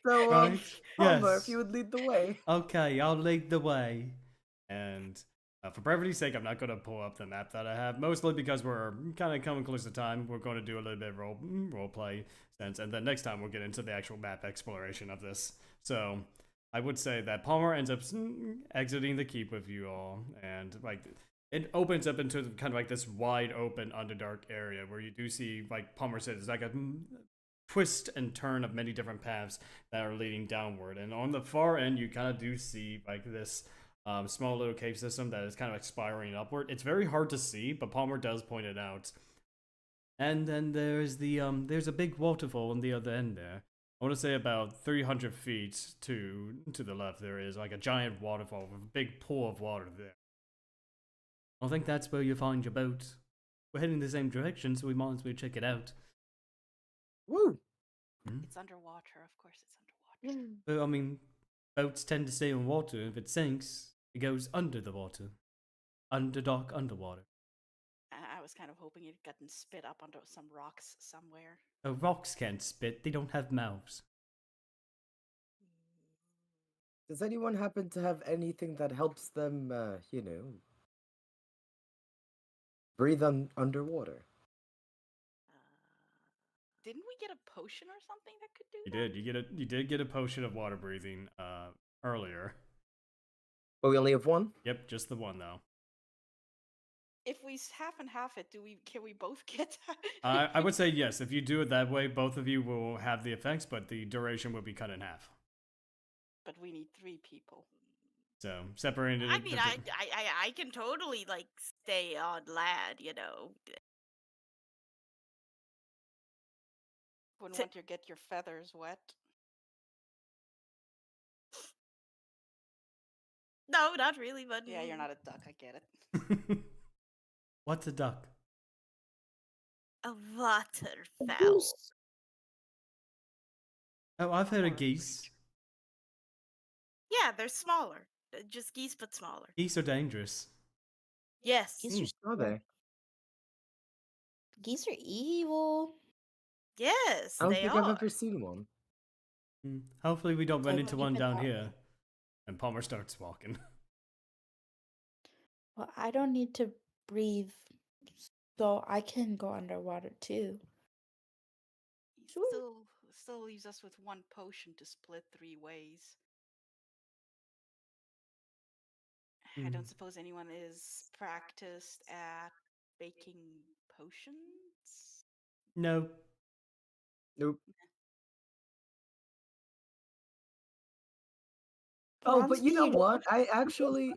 So, Right? Palmer, Yes. if you would lead the way. Okay, I'll lead the way. And for brevity's sake, I'm not going to pull up the map that I have, mostly because we're kind of coming close to time. We're going to do a little bit of role play sense, and then next time we'll get into the actual map exploration of this. So I would say that Palmer ends up exiting the keep with you all, and like it opens up into kind of like this wide open Underdark area where you do see, like Palmer said, it's like a twist and turn of many different paths that are leading downward. And on the far end, you kind of do see like this small little cave system that is kind of like spiraling upward. It's very hard to see, but Palmer does point it out. And then there's there's a big waterfall on the other end there. I want to say about 300 feet to the left. There is like a giant waterfall with a big pool of water there. I think that's where you find your boat. We're heading the same direction, so we might as well check it out. Woo! It's underwater, of course it's underwater. But I mean, boats tend to stay on water. If it sinks, it goes under the water. Underdark underwater. I was was kind of hoping it gotten spit up onto some rocks somewhere. Oh, rocks can't spit. They don't have mouths. Does anyone happen to have anything that helps them, breathe underwater? Didn't we get a potion or something that could do You that? did. You did get a potion of water breathing earlier. But we only have one? Yep, just the one though. If we half and half it, can we both get that? I would say yes. If you do it that way, both of you will have the effects, but the duration will be cut in half. But we need 3 people. So separated. I mean, I can totally like stay on land, you know. Wouldn't want to get your feathers wet. No, not really, but Yeah, you're not a duck. I get it. What's a duck? a waterfowl. Goose. Oh, I've heard Or of a geese. Yeah, they're smaller. Just geese, but smaller. Geese are dangerous. Yes. Geese are Are they? Geese are evil. Yes, I don't they think are. I've ever seen one. Hopefully we don't run So into keep one it down that here. way. And Palmer starts walking. Well, I don't need to breathe, so I can go underwater too. Sure. Still leaves us with 1 potion to split 3 ways. I don't suppose anyone is practiced at baking potions? No. Nope. Oh, but you know Bronski, what? I actually,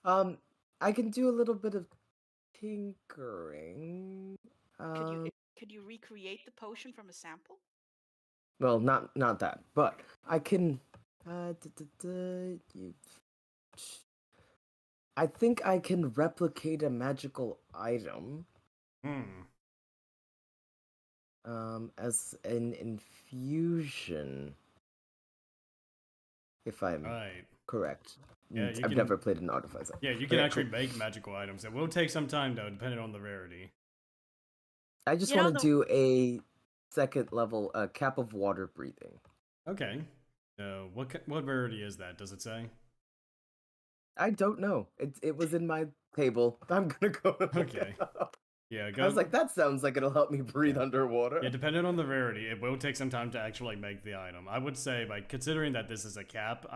I can do a little bit of tinkering. Could you recreate the potion from a sample? Well, not that, but I can. I think I can replicate a magical item. As an infusion, if I'm Right. correct. Yeah, you I've can- never played an artificer. Yeah, you can Okay, actually cool. make magical items. It will take some time though, depending on the rarity. I just You know want to do a 2nd level cap of water breathing. Okay. So what rarity is that? Does it say? I don't know. It was in my table. I'm gonna go. and look Okay. it up. Yeah, go. I was like, that sounds like it'll help me breathe Yeah. underwater. Yeah, depending on the rarity, it will take some time to actually make the item. I would say, like, considering that this is a cap,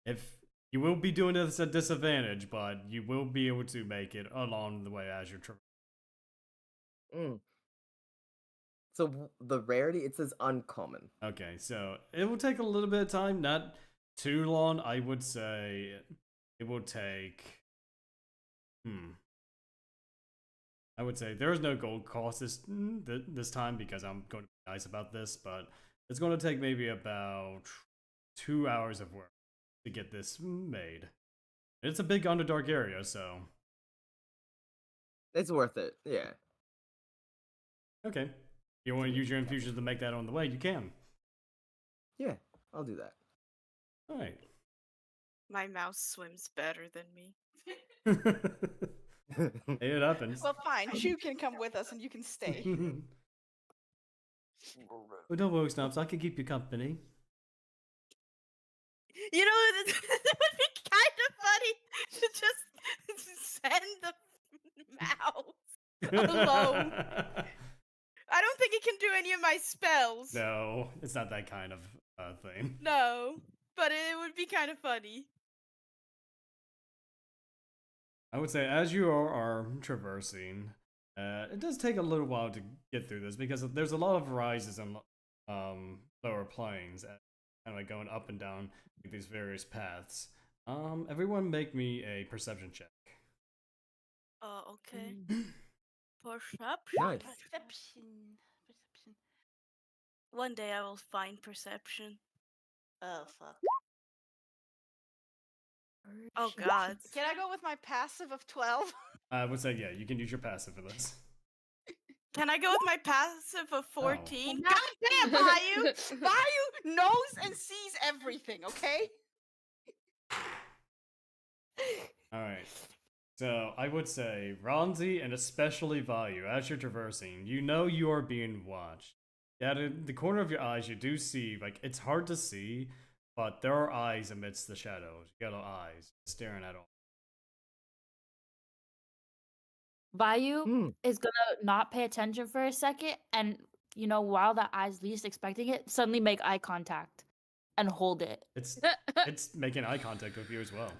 if you will be doing this at disadvantage, but you will be able to make it along the way as you're traversing. So the rarity, it says uncommon. Okay, so it will take a little bit of time, not too long. I would say it will take. I would say there is no gold cost this time because I'm going to be nice about this, but it's going to take maybe about 2 hours of work to get this made. It's a big Underdark area, so It's worth it. Yeah. okay. If you want to use your infusions to make that on the way, you can. Yeah, I'll do that. All right. My mouse swims better than me. It happens. Well, fine. Chu can come with us and you can stay. Well, don't worry, Snaps. I can keep you company. You know, it would be kind of funny to just send the mouse alone. I don't think it can do any of my spells. No, it's not that kind of thing. No, but it would be kind of funny. I would say as you are traversing, it does take a little while to get through this because there's a lot of rises and lower planes, kind of like going up and down like these various paths. Everyone make me a perception check. Okay. Perception. Nice. Perception. One day I will find perception. Oh, fuck. Oh god. Can I go with my passive of 12? I would say yeah, you can use your passive for this. Can I go with my passive of 14? God damn, Vayu! Vayu knows and sees everything, okay? All right. So I would say Ronzi and especially Vayu, as you're traversing, you know you are being watched. At the corner of your eyes, you do see, like, it's hard to see, but there are eyes amidst the shadows, yellow eyes, staring at all. Vayu is gonna not pay attention for a second, and while the eye's least expecting it, suddenly make eye contact and hold it. It's making eye contact with you as well.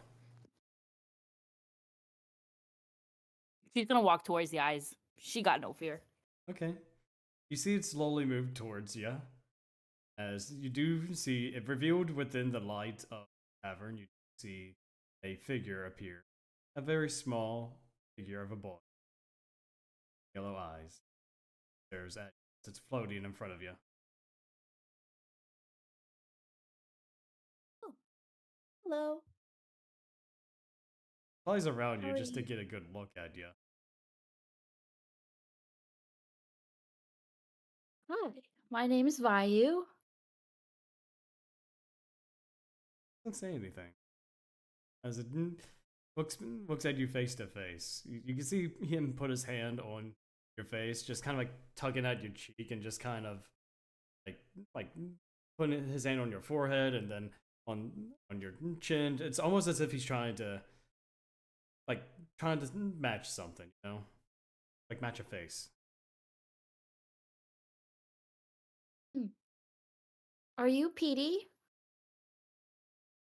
She's gonna walk towards the eyes. She got no fear. Okay. You see it slowly move towards you. As you do see it revealed within the light of the cavern, you see a figure appear. A very small figure of a boy. Yellow eyes. Stares at you. It's floating in front of you. Oh, hello. Flies around How you are just to you? get a good look at you. Hi, my name is Vayu. Doesn't say anything. As it looks at you face to face. You can see him put his hand on your face, just kind of like tugging at your cheek and just kind of like putting his hand on your forehead and then on your chin. It's almost as if he's trying to match something, like match a face. Are you Petey?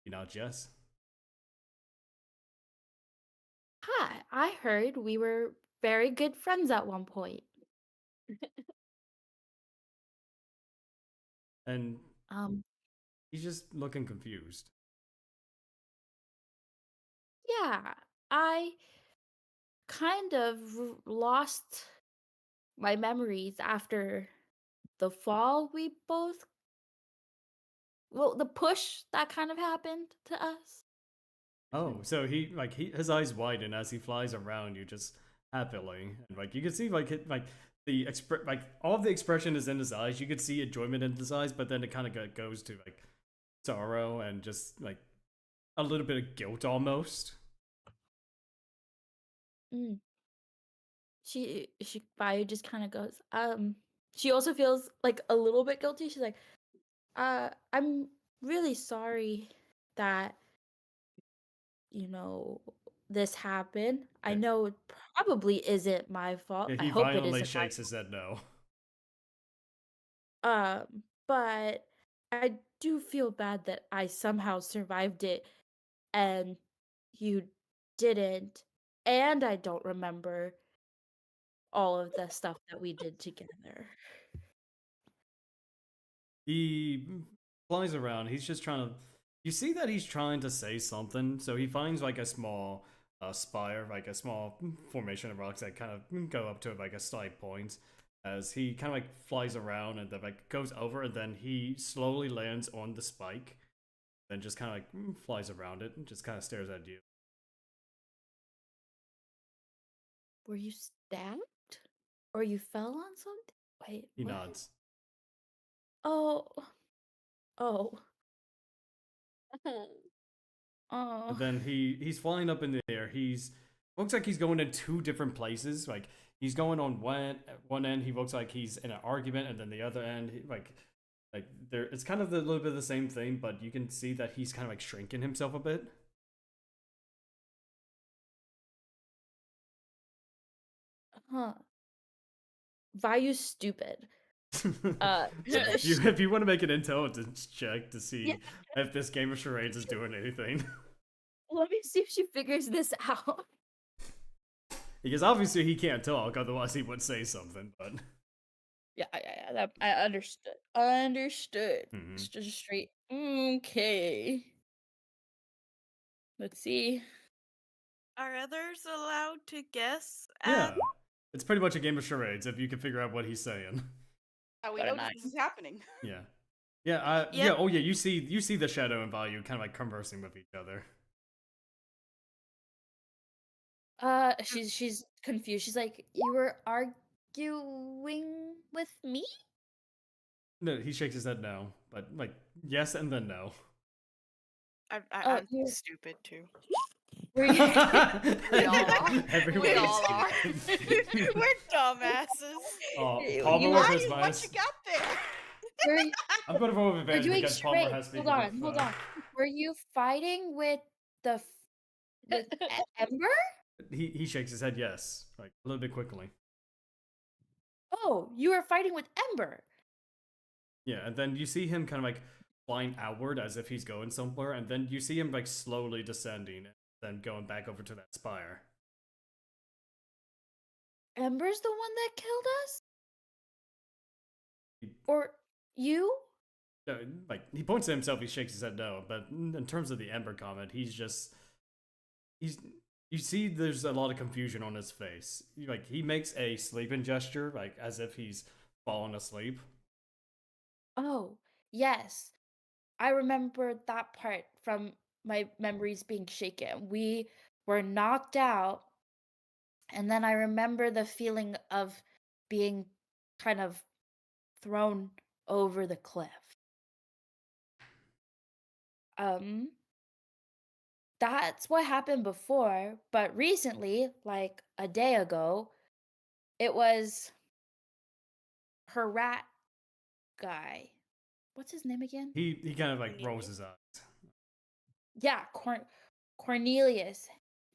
You know, Jess. Hi, I heard we were very good friends at one point. And Um, he's just looking confused. yeah, I kind of lost my memories after the fall we both the push that kind of happened to us. Oh, so his eyes widen as he flies around you just happily, and like you can see all of the expression is in his eyes. You could see enjoyment in his eyes, but then it kind of goes to like sorrow and just like a little bit of guilt almost. Mm. She Bayu just kind of goes, she also feels like a little bit guilty. She's like, I'm really sorry that this happened. I Yeah. know it probably isn't my fault. Yeah, I he hope it violently isn't my shakes his head no. but I do feel bad that I somehow survived it and you didn't, and I don't remember all of the stuff that we did together. He flies around. He's just trying to. You see that he's trying to say something, so he finds like a small spire, like a small formation of rocks that kind of go up to like a slight point. As he kind of like flies around and then like goes over, and then he slowly lands on the spike, then just kind of like flies around it and just kind of stares at you. Were you stabbed? Or you fell on something? Wait, He what? nods. Oh. Oh. Oh. And then he's flying up in the air. He's looks like he's going in two different places. Like he's going on one end. He looks like he's in an argument, and then the other end, like there. It's kind of a little bit of the same thing, but you can see that he's kind of like shrinking himself a bit. Huh. Vayu's stupid. If you want to make an intelligence check to see Yeah. if this game of charades is doing anything, Let me see if she figures this out. because obviously he can't talk, otherwise he would say something. But Yeah, that I understood. Understood. Mhm. It's just straight. Okay. Let's see. Are others allowed to guess? yeah, it's pretty much a game of charades if you can figure out what he's saying. How we Got a know this is happening. Yeah. Yeah, Yep. oh yeah, you see the shadow and Vayu kind of like conversing with each other. She's confused. She's like, "You were arguing with me?" No, he shakes his head no, but like yes and then no. I'm you're- stupid too. Were you, We all are. Everyone We is all are. stupid. We're dumbasses. Oh, You- Palmer you with were- his What minus. you got there? were you, I'm going to roll with we're advantage doing because Palmer straight. has Hold speaking on, with. hold on. Were you fighting with with Ember? He shakes his head yes, like a little bit quickly. Oh, you were fighting with Ember. Yeah, and then you see him kind of like flying outward as if he's going somewhere, and then you see him like slowly descending, and then going back over to that spire. Ember's the one that killed us? He- Or you? Like he points to himself, he shakes his head no, but in terms of the Ember comment, he's you see there's a lot of confusion on his face. Like he makes a sleeping gesture, like as if he's fallen asleep. Oh, yes. I remember that part from my memories being shaken. We were knocked out, and then I remember the feeling of being kind of thrown over the cliff. Um, that's what happened before, but recently, like a day ago, it was her rat guy. What's his name again? He kind of like Cornelius? rolls his eyes. Yeah, Cornelius.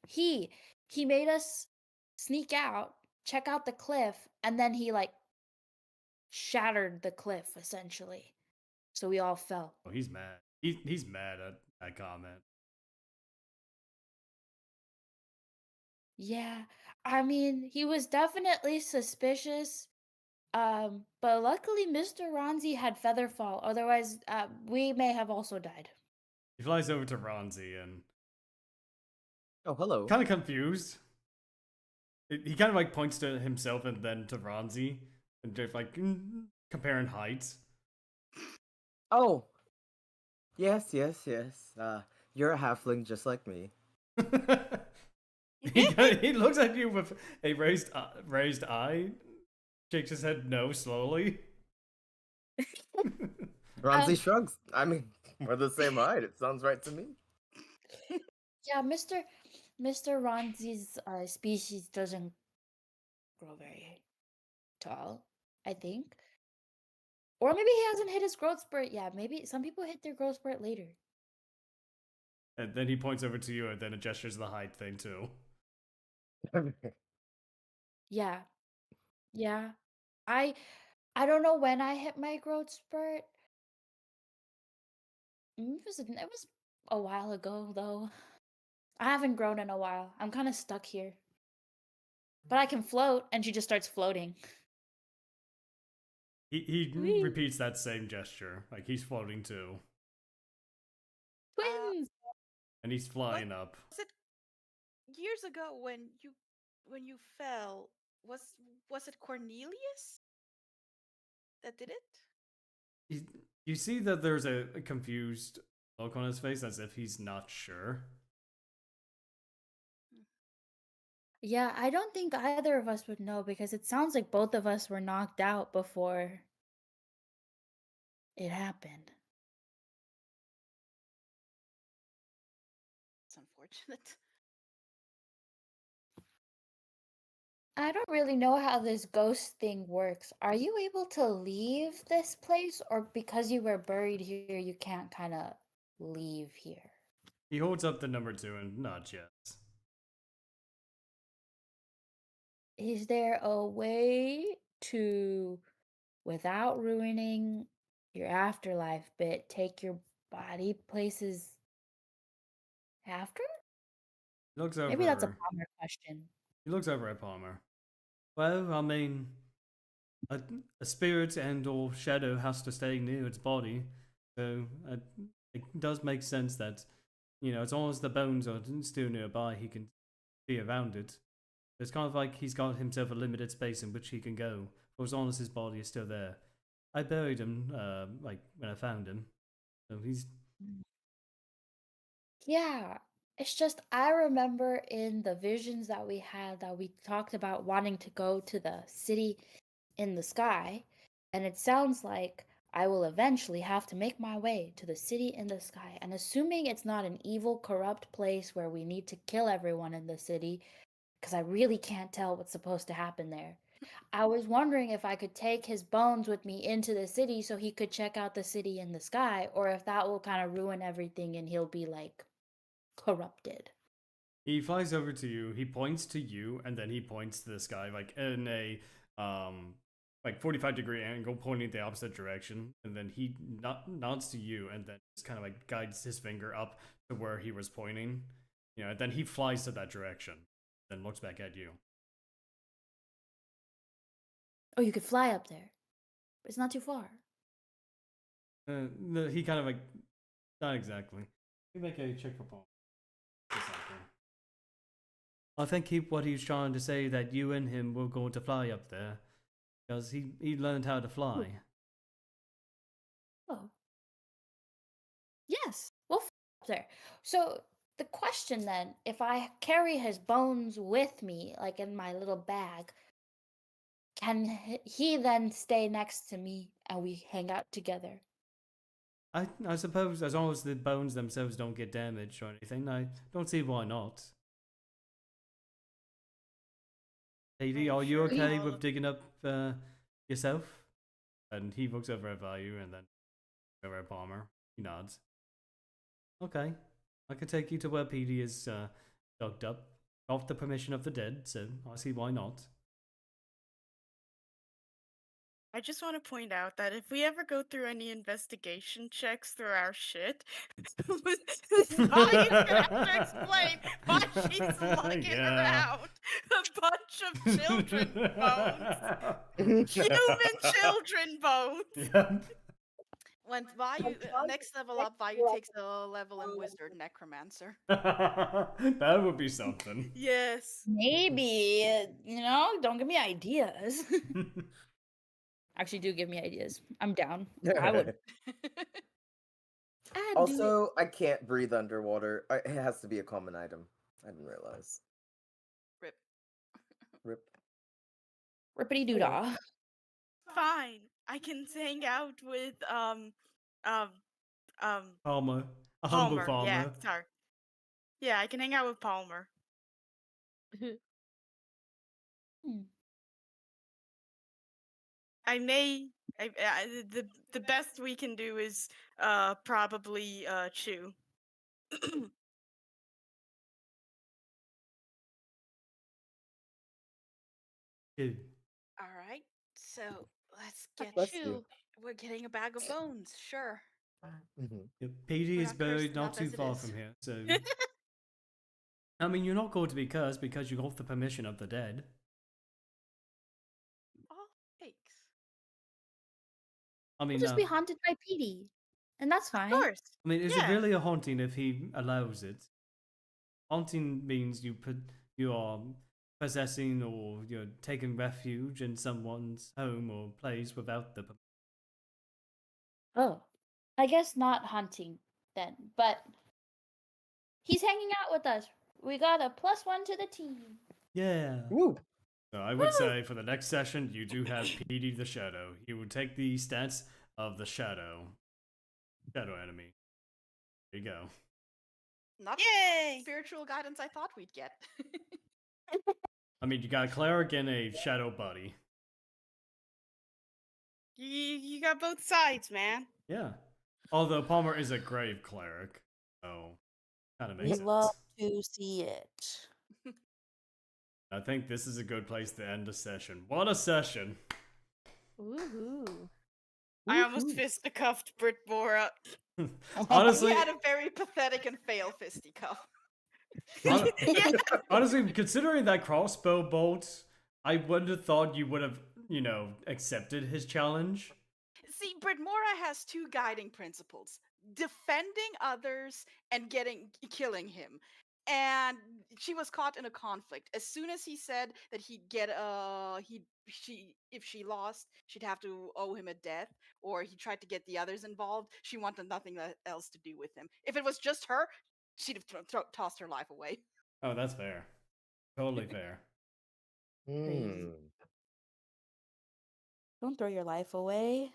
He made us sneak out, check out the cliff, and then he like shattered the cliff essentially. So we all fell. Oh, he's mad. He's mad at that comment. Yeah. I mean, he was definitely suspicious. But luckily Mr. Ronzi had Featherfall. Otherwise, we may have also died. He flies over to Ronzi and Oh, hello. kind of confused. He kind of like points to himself and then to Ronzi and just like comparing heights. Oh, yes. You're a halfling just like me. He looks at you with a raised eye, shakes his head no slowly. Ronzi shrugs. I mean, we're the same height. It sounds right to me. Yeah, Mr. Ronzi's species doesn't grow very tall, I think. Or maybe he hasn't hit his growth spurt yet. Maybe some people hit their growth spurt later. And then he points over to you and then it gestures the height thing too. Yeah. Yeah. I don't know when I hit my growth spurt. It was a while ago though. I haven't grown in a while. I'm kind of stuck here. But I can float, and she just starts floating. He Whee! repeats that same gesture, like he's floating too, Twins. and he's flying up. Was it years ago when you fell? Was it Cornelius that did it? You see that there's a confused look on his face as if he's not sure. Yeah, I don't think either of us would know because it sounds like both of us were knocked out before it happened. It's unfortunate. I don't really know how this ghost thing works. Are you able to leave this place, or because you were buried here, you can't kind of leave here? He holds up the number 2 and nods yes. Is there a way to, without ruining your afterlife bit, take your body places after? He looks over. Maybe that's a Palmer question. He looks over at Palmer. Well, I mean, a spirit and or shadow has to stay near its body, so it does make sense that, as long as the bones are still nearby, he can be around it. It's kind of like he's got himself a limited space in which he can go, for as long as his body is still there. I buried him, like, when I found him, so he's... Yeah, it's just I remember in the visions that we had that we talked about wanting to go to the city in the sky, and it sounds like I will eventually have to make my way to the city in the sky. And assuming it's not an evil, corrupt place where we need to kill everyone in the city, because I really can't tell what's supposed to happen there. I was wondering if I could take his bones with me into the city so he could check out the city in the sky, or if that will kind of ruin everything and he'll be like corrupted. He flies over to you, he points to you, and then he points to the sky, like in a 45-degree angle, pointing the opposite direction, and then he nods to you, and then just kind of like guides his finger up to where he was pointing. You know, and then he flies to that direction, then looks back at you. Oh, you could fly up there. But it's not too far. No, he kind of like, not exactly. Let me make a check for Paul. I think what he's trying to say that you and him were going to fly up there because he learned how to fly. Oh. Yes, we'll fly up there. So the question then, if I carry his bones with me, like in my little bag, can he then stay next to me and we hang out together? I suppose as long as the bones themselves don't get damaged or anything, I don't see why not. Lady, are you okay with digging up yourself? And he looks over at Vayu and then over at Palmer. He nods. Okay, I can take you to where PD is dug up, off the permission of the dead, so I see why not. I just want to point out that if we ever go through any investigation checks through our shit, Vaya's gonna have to explain why she's lugging around a bunch of children bones. Human children bones. Yep. When Vayu next level up, Vayu takes a level in Wizard Necromancer. That would be something. Yes. Maybe, don't give me ideas. Actually, do give me ideas. I'm down. I would. Also, I can't breathe underwater. It has to be a common item. I didn't realize. Rip. Rip. Rippity doo dah. Fine. I can hang out with Palmer. A humble Palmer. Yeah, sorry. Yeah, I can hang out with Palmer. The best we can do is probably chew. All right, so let's get Bless chew. you. We're getting a bag of bones, sure. Yep, PD We're is not buried cursed not enough too as it far is. from here, so. I mean, you're not going to be cursed because you got the permission of the dead. Oh, thanks. I mean, We'll just be haunted by PD, and that's fine. Of course. I mean, is it really a haunting if he allows it? Haunting means you are possessing or you're taking refuge in someone's home or place without the. Oh, I guess not hunting then, but he's hanging out with us. We got a +1 to the team. Yeah. Woo. So I would say for the next session, you do have PD the Shadow. He would take the stats of the Shadow enemy. There you go. Not Yay! Spiritual guidance I thought we'd get. I mean, you got a cleric and a shadow buddy. You got both sides, man. Yeah. Although Palmer is a grave cleric, so kind of makes sense. Love to see it. I think this is a good place to end the session. What a session! Woohoo! I almost fisticuffed Brytmora. Honestly, he had a very pathetic and fail fisticuff. Honestly, considering that crossbow bolt, I would have thought you would have, accepted his challenge. See, Brytmora has two guiding principles: defending others and killing him. And she was caught in a conflict. As soon as he said that if she lost, she'd have to owe him a death, or he tried to get the others involved, she wanted nothing else to do with him. If it was just her, she'd have tossed her life away. Oh, that's fair. Totally fair. Don't throw your life away.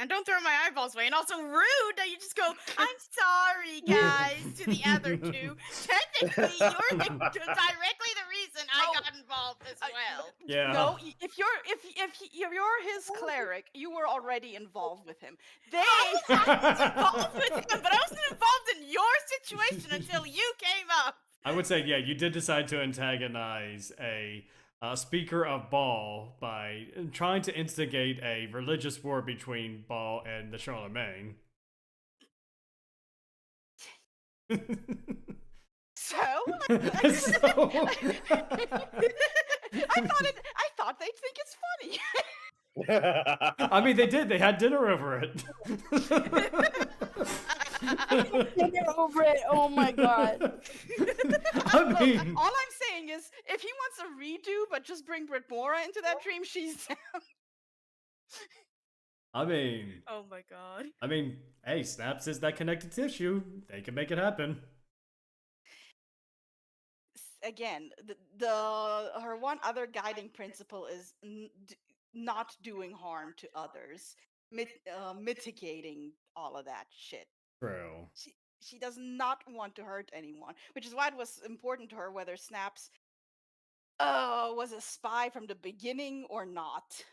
And don't throw my eyeballs away. And also rude that you just go, I'm sorry, guys, to the other two. Technically, you're directly the reason I got involved as well. Yeah. No, if you're his cleric, you were already involved with him. They I was involved with him, but I wasn't involved in your situation until you came up. I would say, yeah, you did decide to antagonize a speaker of Baal by trying to instigate a religious war between Baal and the Charlemagne. So, I thought they'd think it's funny. I mean, they did. They had dinner over it. Dinner over it. Oh my god. I mean, Look, all I'm saying is, if he wants a redo, but just bring Brytmora into that dream, she's down. I mean, Oh my god. hey, Snaps is that connected tissue. They can make it happen. Again, her one other guiding principle is not doing harm to others, mitigating all of that shit. True. She does not want to hurt anyone, which is why it was important to her whether Snaps was a spy from the beginning or not.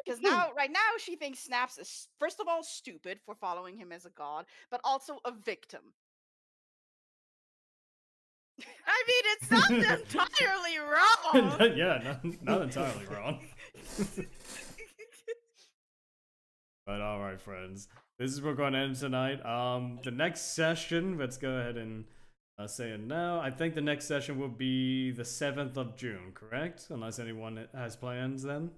Because right now, she thinks Snaps is, first of all, stupid for following him as a god, but also a victim. I mean, it's not entirely wrong. Yeah, not entirely wrong. But all right, friends, this is where we're going to end tonight. The next session, let's go ahead and say it now. I think the next session will be the 7th of June, correct? Unless anyone has plans then.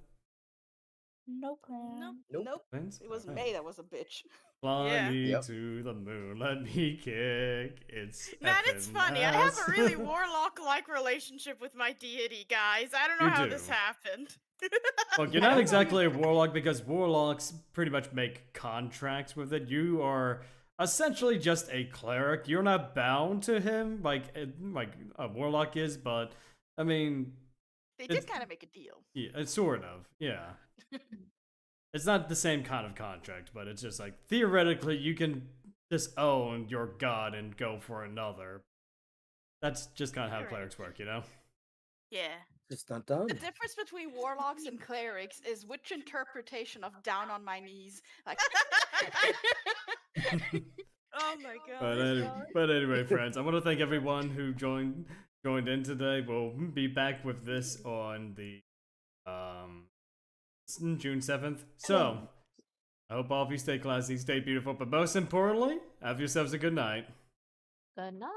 No plan. Nope. Plans? It was All right. May that was a bitch. Fly me Yep. to the moon, let me kick. It's Man, it's effing funny. I have ass. a really warlock-like relationship with my deity, guys. I don't know You how do. this happened. Look, you're not exactly a warlock because warlocks pretty much make contracts with it. You are essentially just a cleric. You're not bound to him like a warlock is, but I mean, They did It's- kind of make a deal. yeah, it's sort of, yeah. It's not the same kind of contract, but it's just like theoretically you can disown your god and go for another. That's just kind of how Right. clerics work, you know? Yeah. Just not done. The difference between warlocks and clerics is which interpretation of down on my knees. Like, Oh my god. But anyway, friends, I want to thank everyone who joined in today. We'll be back with this on the June 7th. So I hope all of you stay classy, stay beautiful, but most importantly, have yourselves a good night. Good night.